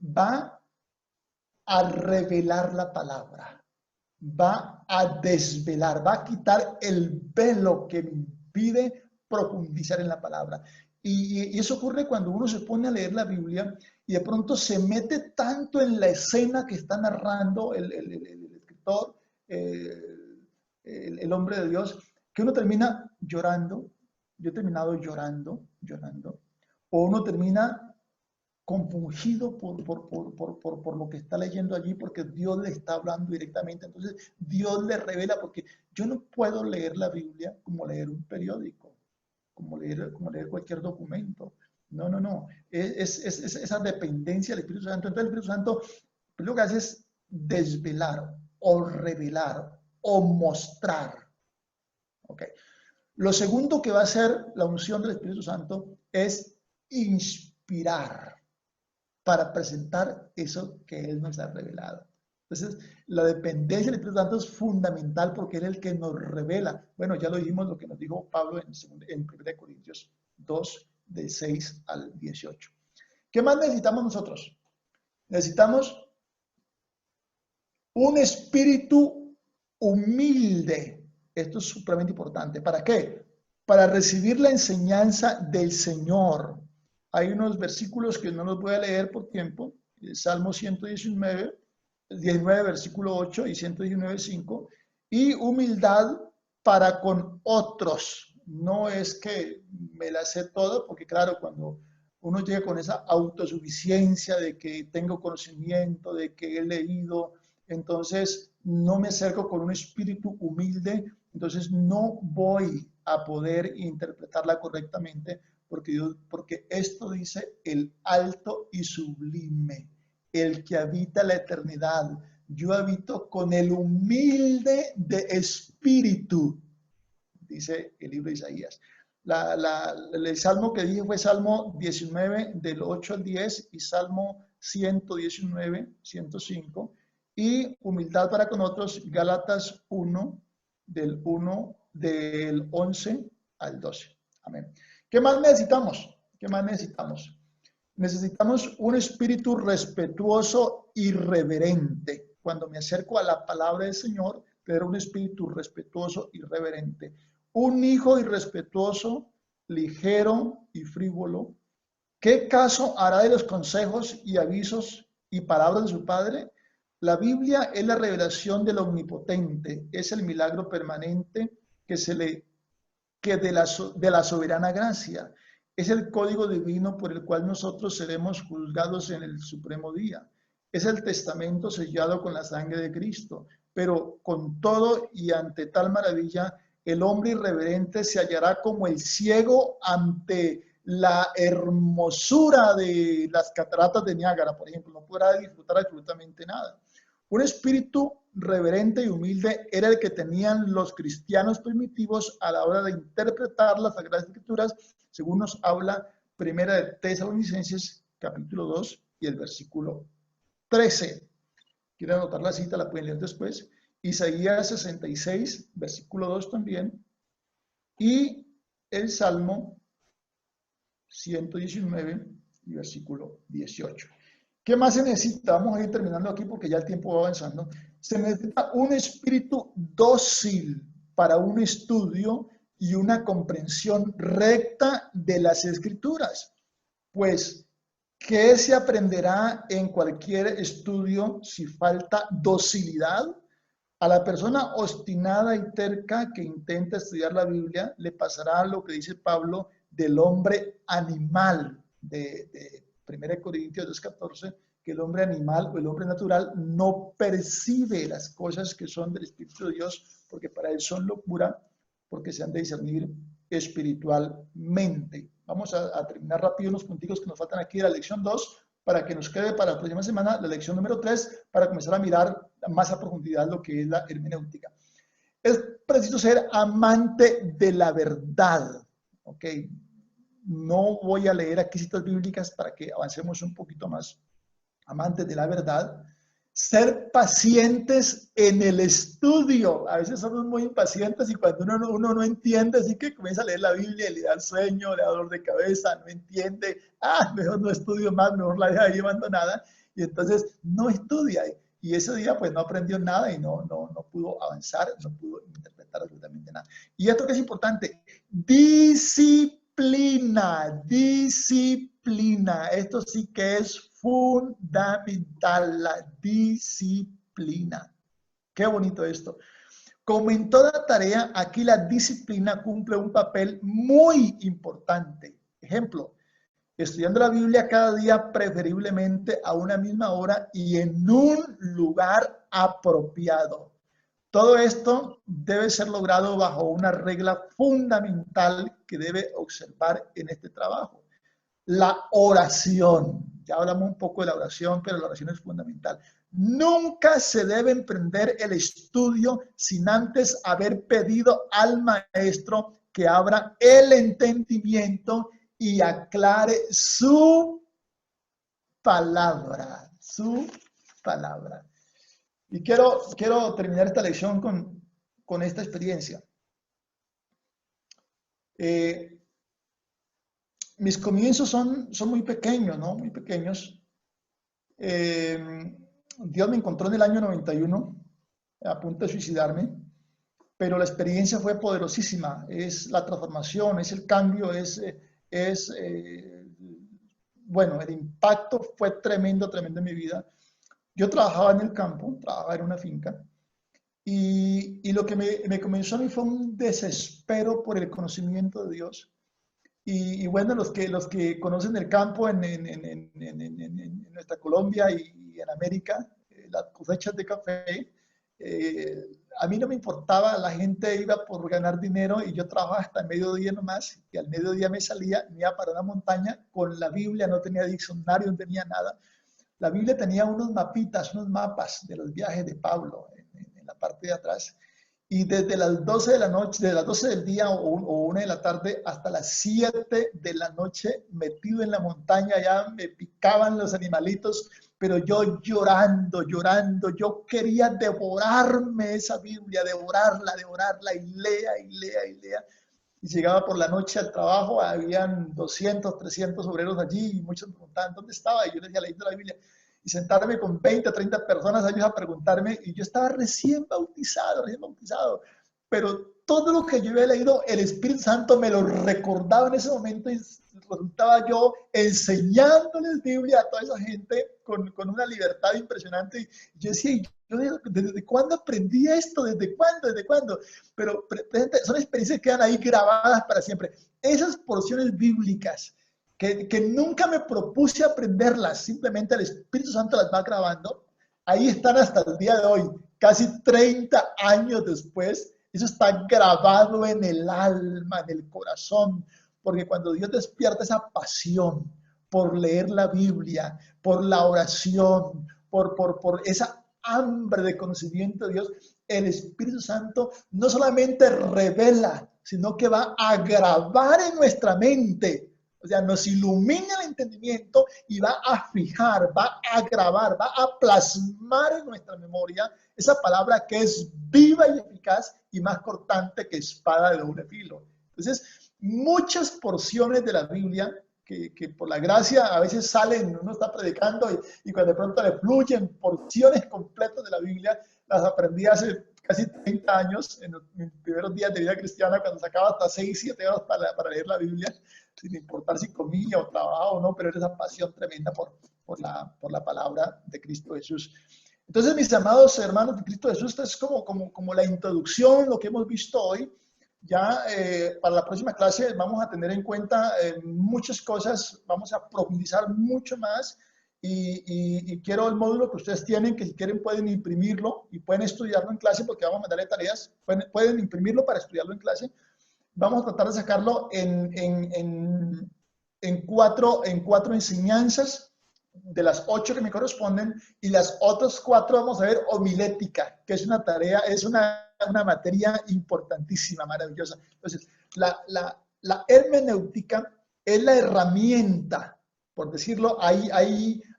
va a revelar la palabra, va a desvelar, va a quitar el velo que me impide profundizar en la palabra. Y eso ocurre cuando uno se pone a leer la Biblia y de pronto se mete tanto en la escena que está narrando el escritor, el hombre de Dios, que uno termina llorando. Yo he terminado llorando, o uno termina compungido por lo que está leyendo allí, porque Dios le está hablando directamente. Entonces Dios le revela, porque yo no puedo leer la Biblia como leer un periódico, como leer cualquier documento. No. Es esa dependencia del Espíritu Santo. Entonces el Espíritu Santo lo que hace es desvelar o revelar o mostrar. Okay. Lo segundo que va a hacer la unción del Espíritu Santo es inspirar para presentar eso que Él nos ha revelado. Entonces, la dependencia del Espíritu Santo es fundamental porque Él es el que nos revela. Bueno, ya lo dijimos lo que nos dijo Pablo en 1 Corintios 2, del 6 al 18. ¿Qué más necesitamos nosotros? Necesitamos un espíritu humilde. Esto es supremamente importante. ¿Para qué? Para recibir la enseñanza del Señor. Hay unos versículos que no los voy a leer por tiempo. Salmo 119, 19, versículo 8 y 119, 5. Y humildad para con otros. No es que me la sé todo, porque claro, cuando uno llega con esa autosuficiencia de que tengo conocimiento, de que he leído, entonces no me acerco con un espíritu humilde, entonces no voy a poder interpretarla correctamente, porque esto dice el alto y sublime, el que habita la eternidad. Yo habito con el humilde de espíritu, dice el libro de Isaías. El salmo que dije fue Salmo 19, del 8 al 10, y Salmo 119, 105. Y humildad para con otros, Gálatas 1, del 11 al 12. Amén. ¿Qué más necesitamos? Necesitamos un espíritu respetuoso y reverente. Cuando me acerco a la palabra del Señor, tener un espíritu respetuoso y reverente. Un hijo irrespetuoso, ligero y frívolo, ¿qué caso hará de los consejos y avisos y palabras de su padre? La Biblia es la revelación del Omnipotente, es el milagro permanente que de la soberana gracia. Es el código divino por el cual nosotros seremos juzgados en el supremo día. Es el testamento sellado con la sangre de Cristo. Pero con todo y ante tal maravilla, el hombre irreverente se hallará como el ciego ante la hermosura de las cataratas de Niágara, por ejemplo. No podrá disfrutar absolutamente nada. Un espíritu reverente y humilde era el que tenían los cristianos primitivos a la hora de interpretar las Sagradas Escrituras, según nos habla Primera de Tesalonicenses, capítulo 2 y el versículo 13. Quieren anotar la cita, la pueden leer después. Isaías 66, versículo 2 también. Y el Salmo 119, versículo 18. ¿Qué más se necesita? Vamos a ir terminando aquí porque ya el tiempo va avanzando. Se necesita un espíritu dócil para un estudio y una comprensión recta de las Escrituras. Pues, ¿qué se aprenderá en cualquier estudio si falta docilidad? A la persona obstinada y terca que intenta estudiar la Biblia le pasará lo que dice Pablo del hombre animal de 1 Corintios 2:14, que el hombre animal o el hombre natural no percibe las cosas que son del Espíritu de Dios, porque para él son locura, porque se han de discernir espiritualmente. Vamos a terminar rápido unos puntitos que nos faltan aquí de la lección 2 para que nos quede para la próxima semana la lección número 3, para comenzar a mirar más a profundidad lo que es la hermenéutica. Es preciso ser amante de la verdad, ¿ok? No voy a leer aquí citas bíblicas para que avancemos un poquito más. Amantes de la verdad. Ser pacientes en el estudio. A veces somos muy impacientes y cuando uno no entiende, así que comienza a leer la Biblia, le da sueño, le da dolor de cabeza, no entiende, mejor no estudio más, mejor la deja ahí abandonada, y entonces no estudia. Y ese día pues no aprendió nada y no pudo avanzar, no pudo interpretar absolutamente nada. Y esto que es importante, disciplina, disciplina. Esto sí que es fundamental, la disciplina. Qué bonito esto. Como en toda tarea, aquí la disciplina cumple un papel muy importante. Ejemplo, estudiando la Biblia cada día, preferiblemente a una misma hora y en un lugar apropiado. Todo esto debe ser logrado bajo una regla fundamental que debe observar en este trabajo. La oración. Ya hablamos un poco de la oración, pero la oración es fundamental. Nunca se debe emprender el estudio sin antes haber pedido al maestro que abra el entendimiento y aclare su palabra, su palabra. Y quiero terminar esta lección con esta experiencia. Mis comienzos son muy pequeños, ¿no? Muy pequeños. Dios me encontró en el año 91, a punto de suicidarme, pero la experiencia fue poderosísima. Es la transformación, es el cambio, bueno, el impacto fue tremendo, tremendo en mi vida. Yo trabajaba en el campo, trabajaba en una finca, y lo que me comenzó a mí fue un desespero por el conocimiento de Dios. Y bueno, los que conocen el campo en nuestra Colombia y en América, las cosechas de café, a mí no me importaba, la gente iba por ganar dinero y yo trabajaba hasta el mediodía nomás, y al mediodía me salía, me iba para una montaña con la Biblia, no tenía diccionario, no tenía nada. La Biblia tenía unos mapitas, unos mapas de los viajes de Pablo en la parte de atrás. Y desde las 12 de la noche, de las 12 del día o 1 de la tarde hasta las 7 de la noche, metido en la montaña, ya me picaban los animalitos, pero yo llorando, yo quería devorarme esa Biblia, devorarla, y lea, Y llegaba por la noche al trabajo, habían 200, 300 obreros allí, y muchos me preguntaban dónde estaba, y yo les decía, leyendo la Biblia. Y sentarme con 20, 30 personas ellos a preguntarme, y yo estaba recién bautizado, pero todo lo que yo había leído, el Espíritu Santo me lo recordaba en ese momento, y resultaba yo enseñándoles Biblia a toda esa gente con una libertad impresionante. Y yo decía, ¿desde cuándo aprendí esto? ¿Desde cuándo? Pero son experiencias que quedan ahí grabadas para siempre. Esas porciones bíblicas que nunca me propuse aprenderlas, simplemente el Espíritu Santo las va grabando, ahí están hasta el día de hoy, casi 30 años después. Eso está grabado en el alma, en el corazón, porque cuando Dios despierta esa pasión por leer la Biblia, por la oración, por esa hambre de conocimiento de Dios, el Espíritu Santo no solamente revela, sino que va a grabar en nuestra mente. O sea, nos ilumina el entendimiento y va a fijar, va a grabar, va a plasmar en nuestra memoria esa palabra que es viva y eficaz y más cortante que espada de doble filo. Entonces, muchas porciones de la Biblia que por la gracia a veces salen, uno está predicando y cuando de pronto le fluyen porciones completas de la Biblia, las aprendí hace casi 30 años, en los primeros días de vida cristiana, cuando sacaba hasta 6, 7 horas para leer la Biblia, sin importar si comía o trabajaba o no, pero era esa pasión tremenda por la palabra de Cristo Jesús. Entonces, mis amados hermanos de Cristo Jesús, esta es como la introducción, lo que hemos visto hoy. Ya para la próxima clase vamos a tener en cuenta muchas cosas, vamos a profundizar mucho más y quiero el módulo que ustedes tienen, que si quieren pueden imprimirlo y pueden estudiarlo en clase porque vamos a mandarle tareas, pueden imprimirlo para estudiarlo en clase. Vamos a tratar de sacarlo en cuatro enseñanzas. de las 8 que me corresponden, y las otras 4 vamos a ver homilética, que es una tarea, es una materia importantísima, maravillosa. Entonces, la hermenéutica es la herramienta, por decirlo, hay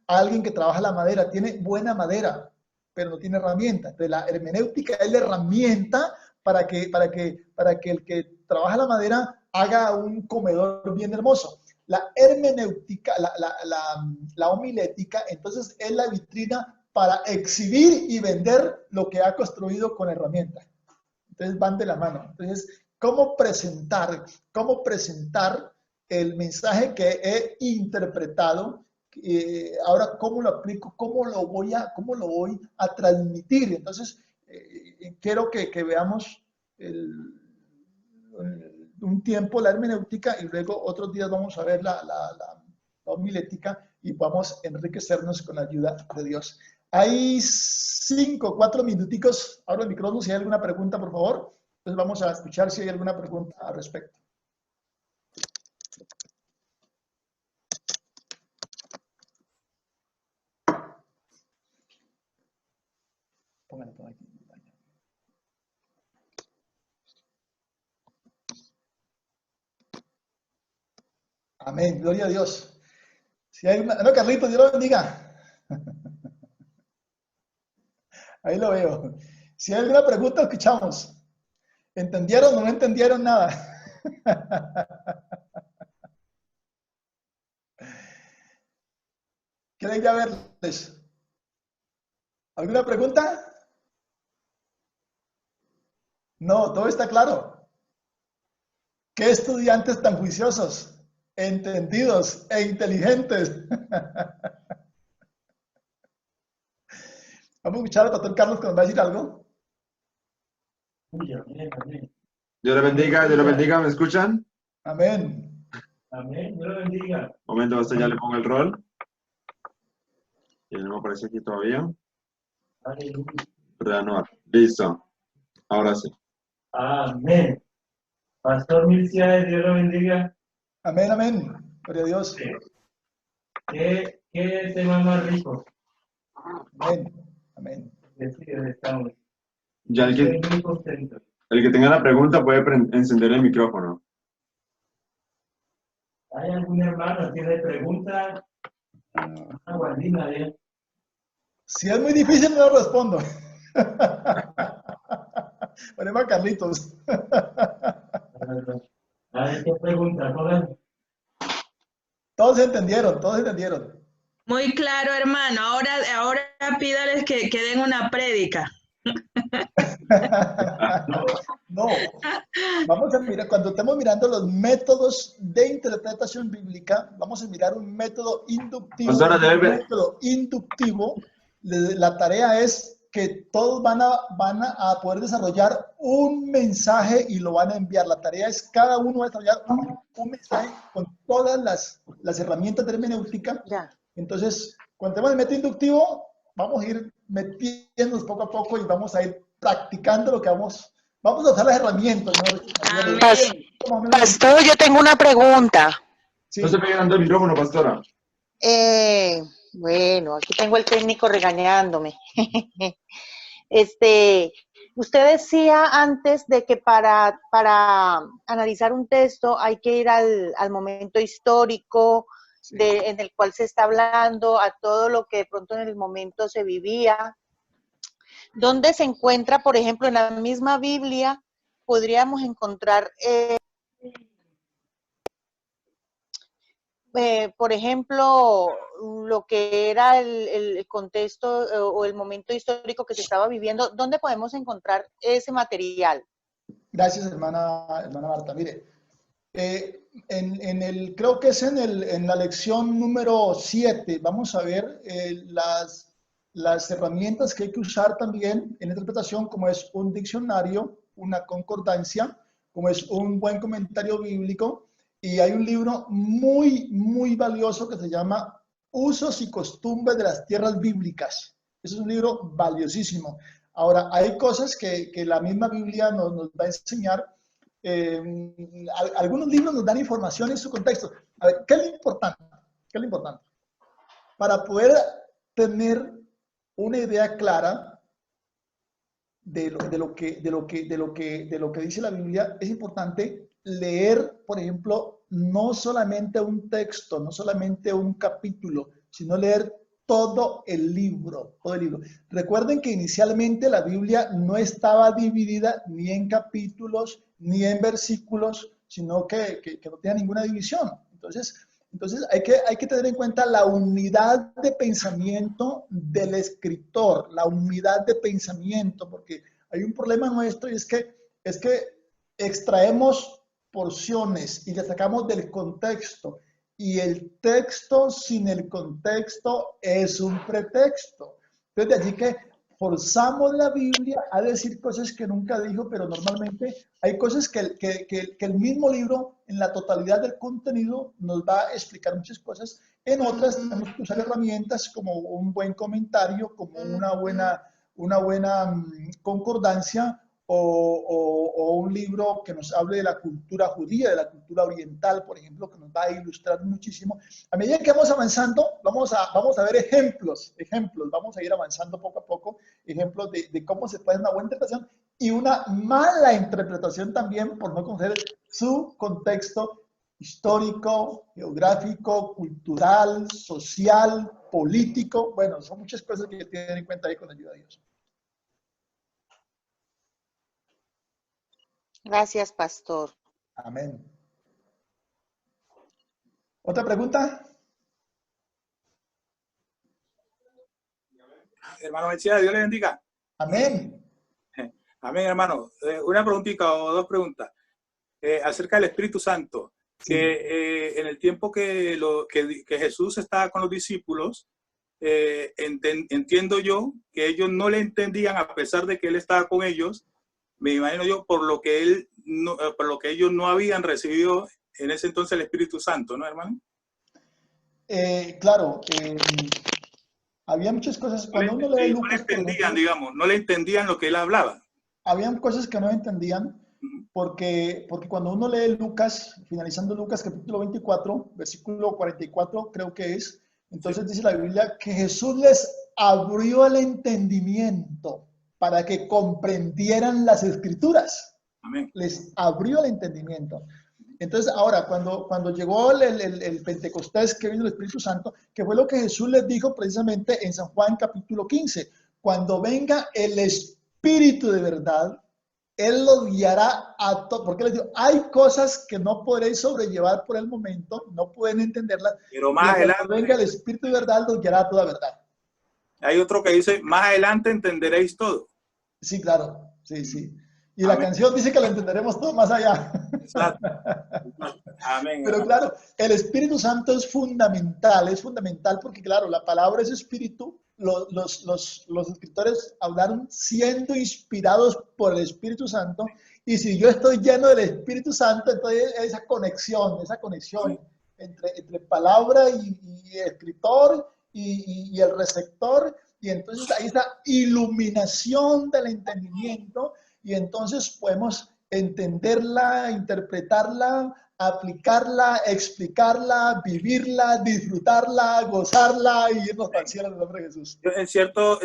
alguien que trabaja la madera, tiene buena madera, pero no tiene herramienta. Entonces, la hermenéutica es la herramienta para que el que trabaja la madera haga un comedor bien hermoso. La hermenéutica, la homilética, entonces es la vitrina para exhibir y vender lo que ha construido con herramientas. Entonces van de la mano. Entonces, ¿cómo presentar el mensaje que he interpretado? Ahora, ¿cómo lo aplico? ¿Cómo lo voy a transmitir? Entonces, quiero que veamos un tiempo la hermenéutica y luego otros días vamos a ver la homilética y vamos a enriquecernos con la ayuda de Dios. Hay 4 minuticos. Abro el micrófono si hay alguna pregunta, por favor. Entonces vamos a escuchar si hay alguna pregunta al respecto. Pónganlo por aquí. Amén, gloria a Dios. Si hay una... No, Carlitos, Dios lo bendiga. Ahí lo veo. Si hay alguna pregunta, escuchamos. ¿Entendieron o no entendieron nada? ¿Quieren ya verles? ¿Alguna pregunta? No, todo está claro. ¿Qué estudiantes tan juiciosos, entendidos e inteligentes? Vamos a escuchar al pastor Carlos que nos va a decir algo. Dios le bendiga, ¿me escuchan? Amén. Amén, Dios lo bendiga. Un momento, hasta ya le pongo el rol. Y no me aparece aquí todavía. Aleluya. Reanudar. Listo. Ahora sí. Amén. Pastor Milciades, Dios lo bendiga. Amén, amén. Gloria a Dios. Qué tema más rico. Amén. Amén. Estamos. Ya Estoy muy contento. el que tenga la pregunta puede encender el micrófono. ¿Hay algún hermano que tiene preguntas? Guardina, ¿eh? Si es muy difícil, no respondo. Ponemos a Carlitos. A ver, ¿qué pregunta? Joder. Todos entendieron, todos entendieron. Muy claro, hermano. Ahora pídales que den una prédica. No, vamos a mirar, cuando estemos mirando los métodos de interpretación bíblica, vamos a mirar un método inductivo. Pastora, La tarea es que todos van a poder desarrollar un mensaje y lo van a enviar. La tarea es cada uno va a desarrollar un mensaje con todas las herramientas de hermenéutica. Ya. Entonces, cuando tenemos el método inductivo, vamos a ir metiéndonos poco a poco y vamos a ir practicando lo que vamos a usar las herramientas, ¿no? Pastor, yo tengo una pregunta. Sí. No se pegando el micrófono, pastora. Bueno, aquí tengo el técnico regañándome. Usted decía antes de que para analizar un texto hay que ir al momento histórico en el cual se está hablando, a todo lo que de pronto en el momento se vivía. ¿Dónde se encuentra, por ejemplo, en la misma Biblia, podríamos encontrar, por ejemplo, lo que era el contexto o el momento histórico que se estaba viviendo? ¿Dónde podemos encontrar ese material? Gracias, hermana Marta. Mire, creo que es en la lección número 7, vamos a ver las herramientas que hay que usar también en interpretación, como es un diccionario, una concordancia, como es un buen comentario bíblico, y hay un libro muy, muy valioso que se llama Usos y Costumbres de las Tierras Bíblicas. Ese es un libro valiosísimo. Ahora, hay cosas que la misma Biblia nos va a enseñar. Algunos libros nos dan información en su contexto. A ver, ¿qué es lo importante? ¿Qué es lo importante? para poder tener una idea clara de lo que dice la Biblia, es importante leer, por ejemplo, no solamente un texto, no solamente un capítulo, sino leer todo el libro, todo el libro. Recuerden que inicialmente la Biblia no estaba dividida ni en capítulos, ni en versículos, sino que no tenía ninguna división. Entonces hay que tener en cuenta la unidad de pensamiento del escritor, la unidad de pensamiento, porque hay un problema nuestro y es que extraemos porciones y le sacamos del contexto. Y el texto sin el contexto es un pretexto. Entonces, de allí que forzamos la Biblia a decir cosas que nunca dijo, pero normalmente hay cosas que el mismo libro, en la totalidad del contenido, nos va a explicar muchas cosas. En otras tenemos que usar herramientas como un buen comentario, como una buena concordancia, o un libro que nos hable de la cultura judía, de la cultura oriental, por ejemplo, que nos va a ilustrar muchísimo. A medida que vamos avanzando, vamos a ver ejemplos, vamos a ir avanzando poco a poco, ejemplos de cómo se puede hacer una buena interpretación y una mala interpretación también por no conocer su contexto histórico, geográfico, cultural, social, político. Bueno, son muchas cosas que hay que tener en cuenta ahí con la ayuda de Dios. Gracias, pastor. Amén. ¿Otra pregunta? Hermano Mechía, Dios le bendiga. Amén. Amén, hermano. Una preguntita o dos preguntas. Acerca del Espíritu Santo. Sí. Que en el tiempo que Jesús estaba con los discípulos, entiendo yo que ellos no le entendían a pesar de que Él estaba con ellos. Me imagino yo por lo que ellos no habían recibido en ese entonces el Espíritu Santo, ¿no, hermano? Claro, había muchas cosas. Cuando uno lee Lucas, no le entendían lo que él hablaba. Habían cosas que no entendían, porque cuando uno lee Lucas, finalizando Lucas capítulo 24, versículo 44, creo que es, entonces dice la Biblia que Jesús les abrió el entendimiento para que comprendieran las escrituras. Amén. Les abrió el entendimiento. Entonces, ahora, cuando llegó el Pentecostés, que vino el Espíritu Santo, que fue lo que Jesús les dijo precisamente en San Juan capítulo 15, cuando venga el Espíritu de verdad, Él los guiará a todo, porque les digo, hay cosas que no podréis sobrellevar por el momento, no pueden entenderlas, pero más adelante, cuando venga el Espíritu de verdad, los guiará a toda verdad. Hay otro que dice, más adelante entenderéis todo. Sí, claro, sí, sí. Y la canción dice que lo entenderemos todo más allá. Exacto. Amén. Pero claro, el Espíritu Santo es fundamental porque claro, la palabra es espíritu. Los escritores hablaron siendo inspirados por el Espíritu Santo, y si yo estoy lleno del Espíritu Santo, entonces esa conexión entre palabra y escritor y el receptor, y entonces hay esa iluminación del entendimiento, y entonces podemos entenderla, interpretarla, aplicarla, explicarla, vivirla, disfrutarla, gozarla y irnos al cielo en el nombre de Jesús. En cierto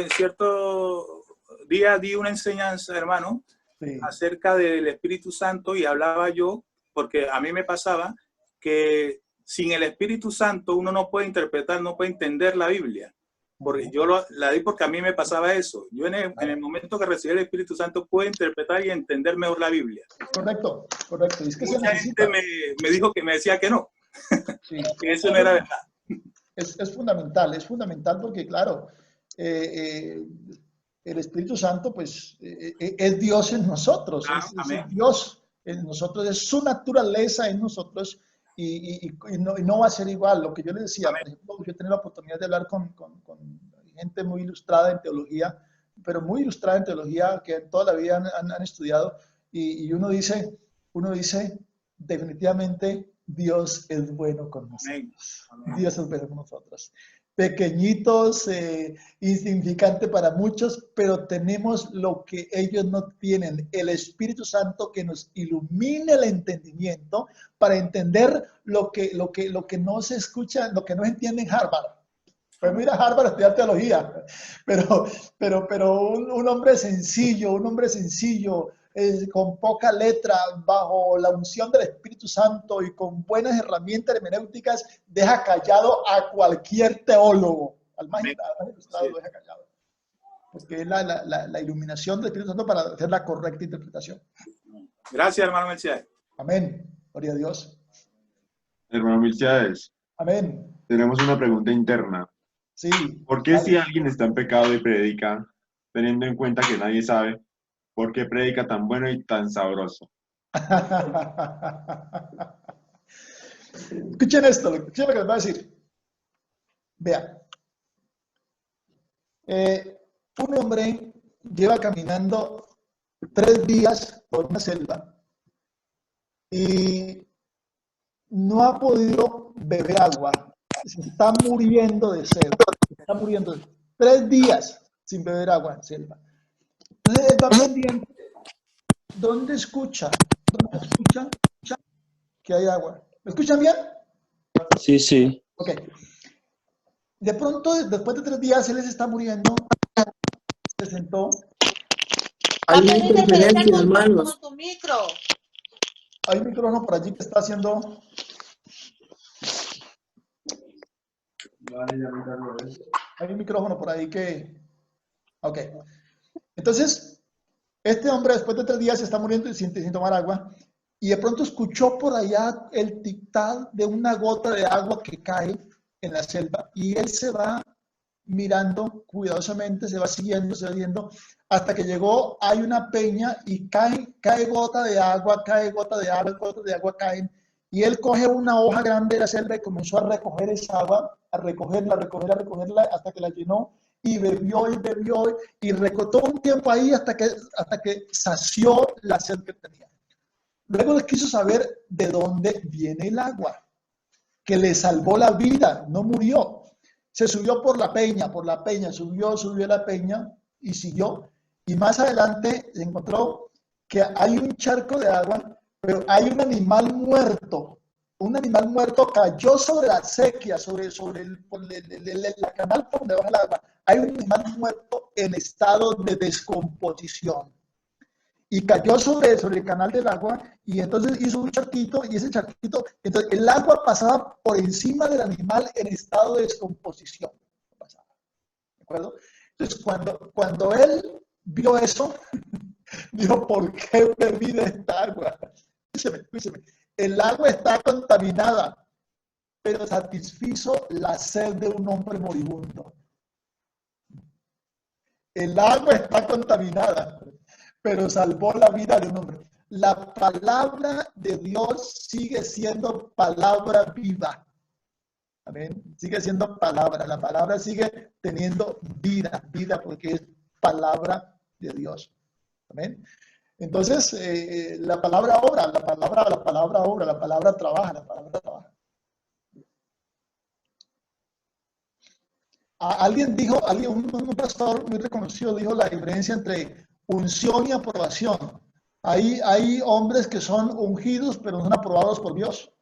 día di una enseñanza, hermano, sí, acerca del Espíritu Santo, y hablaba yo, porque a mí me pasaba que sin el Espíritu Santo uno no puede interpretar, no puede entender la Biblia. Porque yo la di porque a mí me pasaba eso. Yo en el momento que recibí el Espíritu Santo pude interpretar y entender mejor la Biblia. Correcto. Y es que mucha gente me dijo que me decía que no. Sí. Que eso no era verdad. Es fundamental porque, claro, el Espíritu Santo, pues, es Dios en nosotros. Claro, es Dios en nosotros, es su naturaleza en nosotros. Y no va a ser igual. Lo que yo le decía, por ejemplo, yo he tenido la oportunidad de hablar con gente muy ilustrada en teología, pero muy ilustrada en teología, que toda la vida han estudiado, y uno dice, definitivamente Dios es bueno con nosotros. Amén. Dios es bueno con nosotros. Pequeñitos, insignificante para muchos, pero tenemos lo que ellos no tienen, el Espíritu Santo que nos ilumine el entendimiento para entender lo que no se escucha, lo que no se entiende en Harvard. Podemos ir a Harvard a estudiar teología, pero un hombre sencillo, con poca letra, bajo la unción del Espíritu Santo y con buenas herramientas hermenéuticas, deja callado a cualquier teólogo, al más ilustrado lo deja callado. Porque es la iluminación del Espíritu Santo para hacer la correcta interpretación. Gracias, hermano Melchíades. Amén. Gloria a Dios. Hermano Melchíades. Amén. Tenemos una pregunta interna. Sí. ¿Por qué si alguien está en pecado y predica, teniendo en cuenta que nadie sabe, por qué predica tan bueno y tan sabroso? Escuchen esto, escuchen lo que les voy a decir. Vean. Un hombre lleva caminando 3 días por una selva y no ha podido beber agua. Se está muriendo de sed. Está muriendo 3 días sin beber agua en selva. Entonces él va pendiente. ¿Dónde escucha? Que hay agua. ¿Me escuchan bien? Sí, sí. Ok. De pronto, después de 3 días, él se está muriendo. Se sentó. Hay una interferencia, hermanos. Tu micro. Hay un micrófono por allí que está haciendo. Hay un micrófono por ahí que. Ok. Entonces, este hombre después de 3 días se está muriendo sin tomar agua. Y de pronto escuchó por allá el tic-tac de una gota de agua que cae en la selva. Y él se va mirando cuidadosamente, se va siguiendo, hasta que llegó, hay una peña y cae gota de agua, gotas de agua caen, y él coge una hoja grande de la selva y comenzó a recoger esa agua, a recogerla, hasta que la llenó, y bebió, y recotó un tiempo ahí hasta que sació la sed que tenía. Luego le quiso saber de dónde viene el agua, que le salvó la vida, no murió. Se subió por la peña, subió la peña y siguió. Y más adelante se encontró que hay un charco de agua, pero hay un animal muerto. Un animal muerto cayó sobre la acequia, sobre la canal por donde baja el agua. Hay un animal muerto en estado de descomposición. Y cayó sobre el canal del agua y entonces hizo un charquito y ese charquito, entonces el agua pasaba por encima del animal en estado de descomposición. ¿De acuerdo? Entonces cuando él vio eso, dijo, ¿por qué bebí de esta agua? Escúcheme, el agua está contaminada, pero satisfizo la sed de un hombre moribundo. El agua está contaminada, pero salvó la vida de un hombre. La palabra de Dios sigue siendo palabra viva. Amén. Sigue siendo palabra. La palabra sigue teniendo vida porque es palabra de Dios. Amén. Entonces, la palabra obra, la palabra trabaja. Alguien dijo, un pastor muy reconocido dijo la diferencia entre unción y aprobación. Hay hombres que son ungidos, pero no son aprobados por Dios.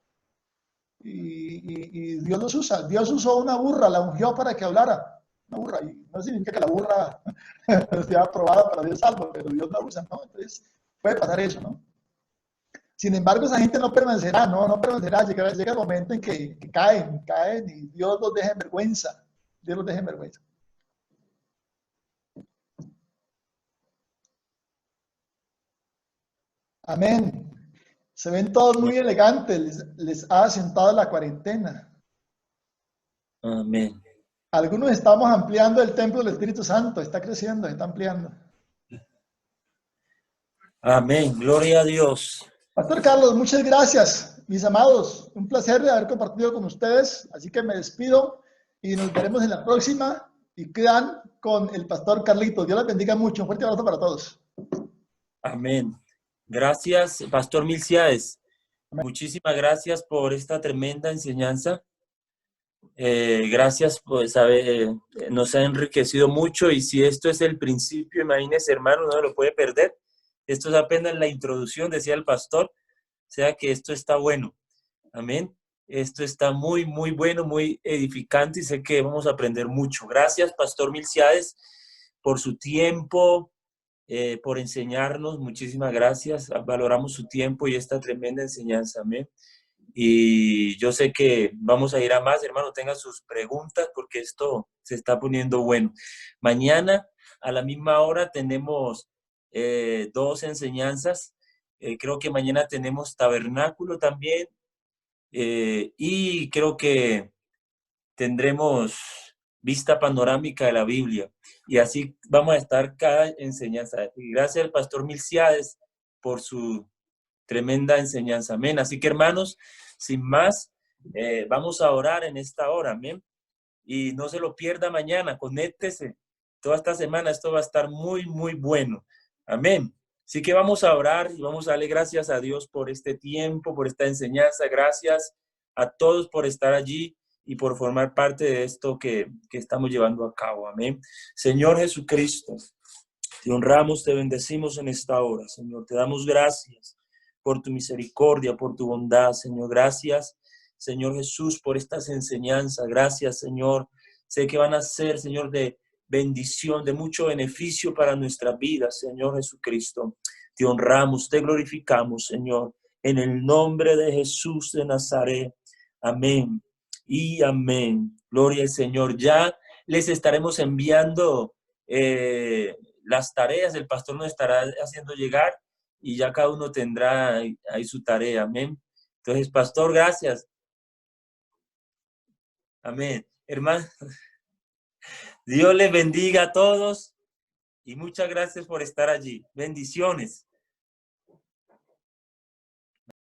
Y Dios los usa. Dios usó una burra, la ungió para que hablara. Una burra. Y no significa que la burra esté aprobada para ser salvo, pero Dios la usa, ¿no? Entonces, puede pasar eso, ¿no? Sin embargo, esa gente no permanecerá, no permanecerá. Llega el momento en que caen y Dios los deja en vergüenza. Dios los deja en vergüenza. Amén. Se ven todos muy elegantes. Les ha sentado la cuarentena. Amén. Algunos estamos ampliando el templo del Espíritu Santo. Está creciendo, está ampliando. Amén. Gloria a Dios. Pastor Carlos, muchas gracias, mis amados. Un placer de haber compartido con ustedes. Así que me despido y nos veremos en la próxima. Y quedan con el Pastor Carlitos. Dios les bendiga mucho. Un fuerte abrazo para todos. Amén. Gracias, Pastor Melchíades. Muchísimas gracias por esta tremenda enseñanza. Gracias, pues, nos ha enriquecido mucho, y si esto es el principio, imagínese, hermano, no lo puede perder. Esto es apenas la introducción, decía el pastor, o sea que esto está bueno. Amén. Esto está muy, muy bueno, muy edificante y sé que vamos a aprender mucho. Gracias, Pastor Milciades, por su tiempo, por enseñarnos. Muchísimas gracias. Valoramos su tiempo y esta tremenda enseñanza. Amén. Y yo sé que vamos a ir a más, hermano. Tengan sus preguntas porque esto se está poniendo bueno. Mañana a la misma hora tenemos 2 enseñanzas. Creo que mañana tenemos tabernáculo también. Y creo que tendremos vista panorámica de la Biblia. Y así vamos a estar cada enseñanza. Y gracias al pastor Milciades por su tremenda enseñanza. Amén. Así que, hermanos, sin más, vamos a orar en esta hora. Amén. Y no se lo pierda mañana. Conéctese. Toda esta semana esto va a estar muy, muy bueno. Amén. Así que vamos a orar y vamos a darle gracias a Dios por este tiempo, por esta enseñanza. Gracias a todos por estar allí y por formar parte de esto que estamos llevando a cabo. Amén. Señor Jesucristo, te honramos, te bendecimos en esta hora, Señor. Te damos gracias por tu misericordia, por tu bondad, Señor. Gracias, Señor Jesús, por estas enseñanzas. Gracias, Señor. Sé que van a ser, Señor, de bendición, de mucho beneficio para nuestra vida, Señor Jesucristo. Te honramos, te glorificamos, Señor, en el nombre de Jesús de Nazaret. Amén y amén. Gloria al Señor. Ya les estaremos enviando las tareas, el pastor nos estará haciendo llegar y ya cada uno tendrá ahí su tarea. Amén. Entonces, pastor, gracias. Amén. Hermano, Dios les bendiga a todos y muchas gracias por estar allí. Bendiciones.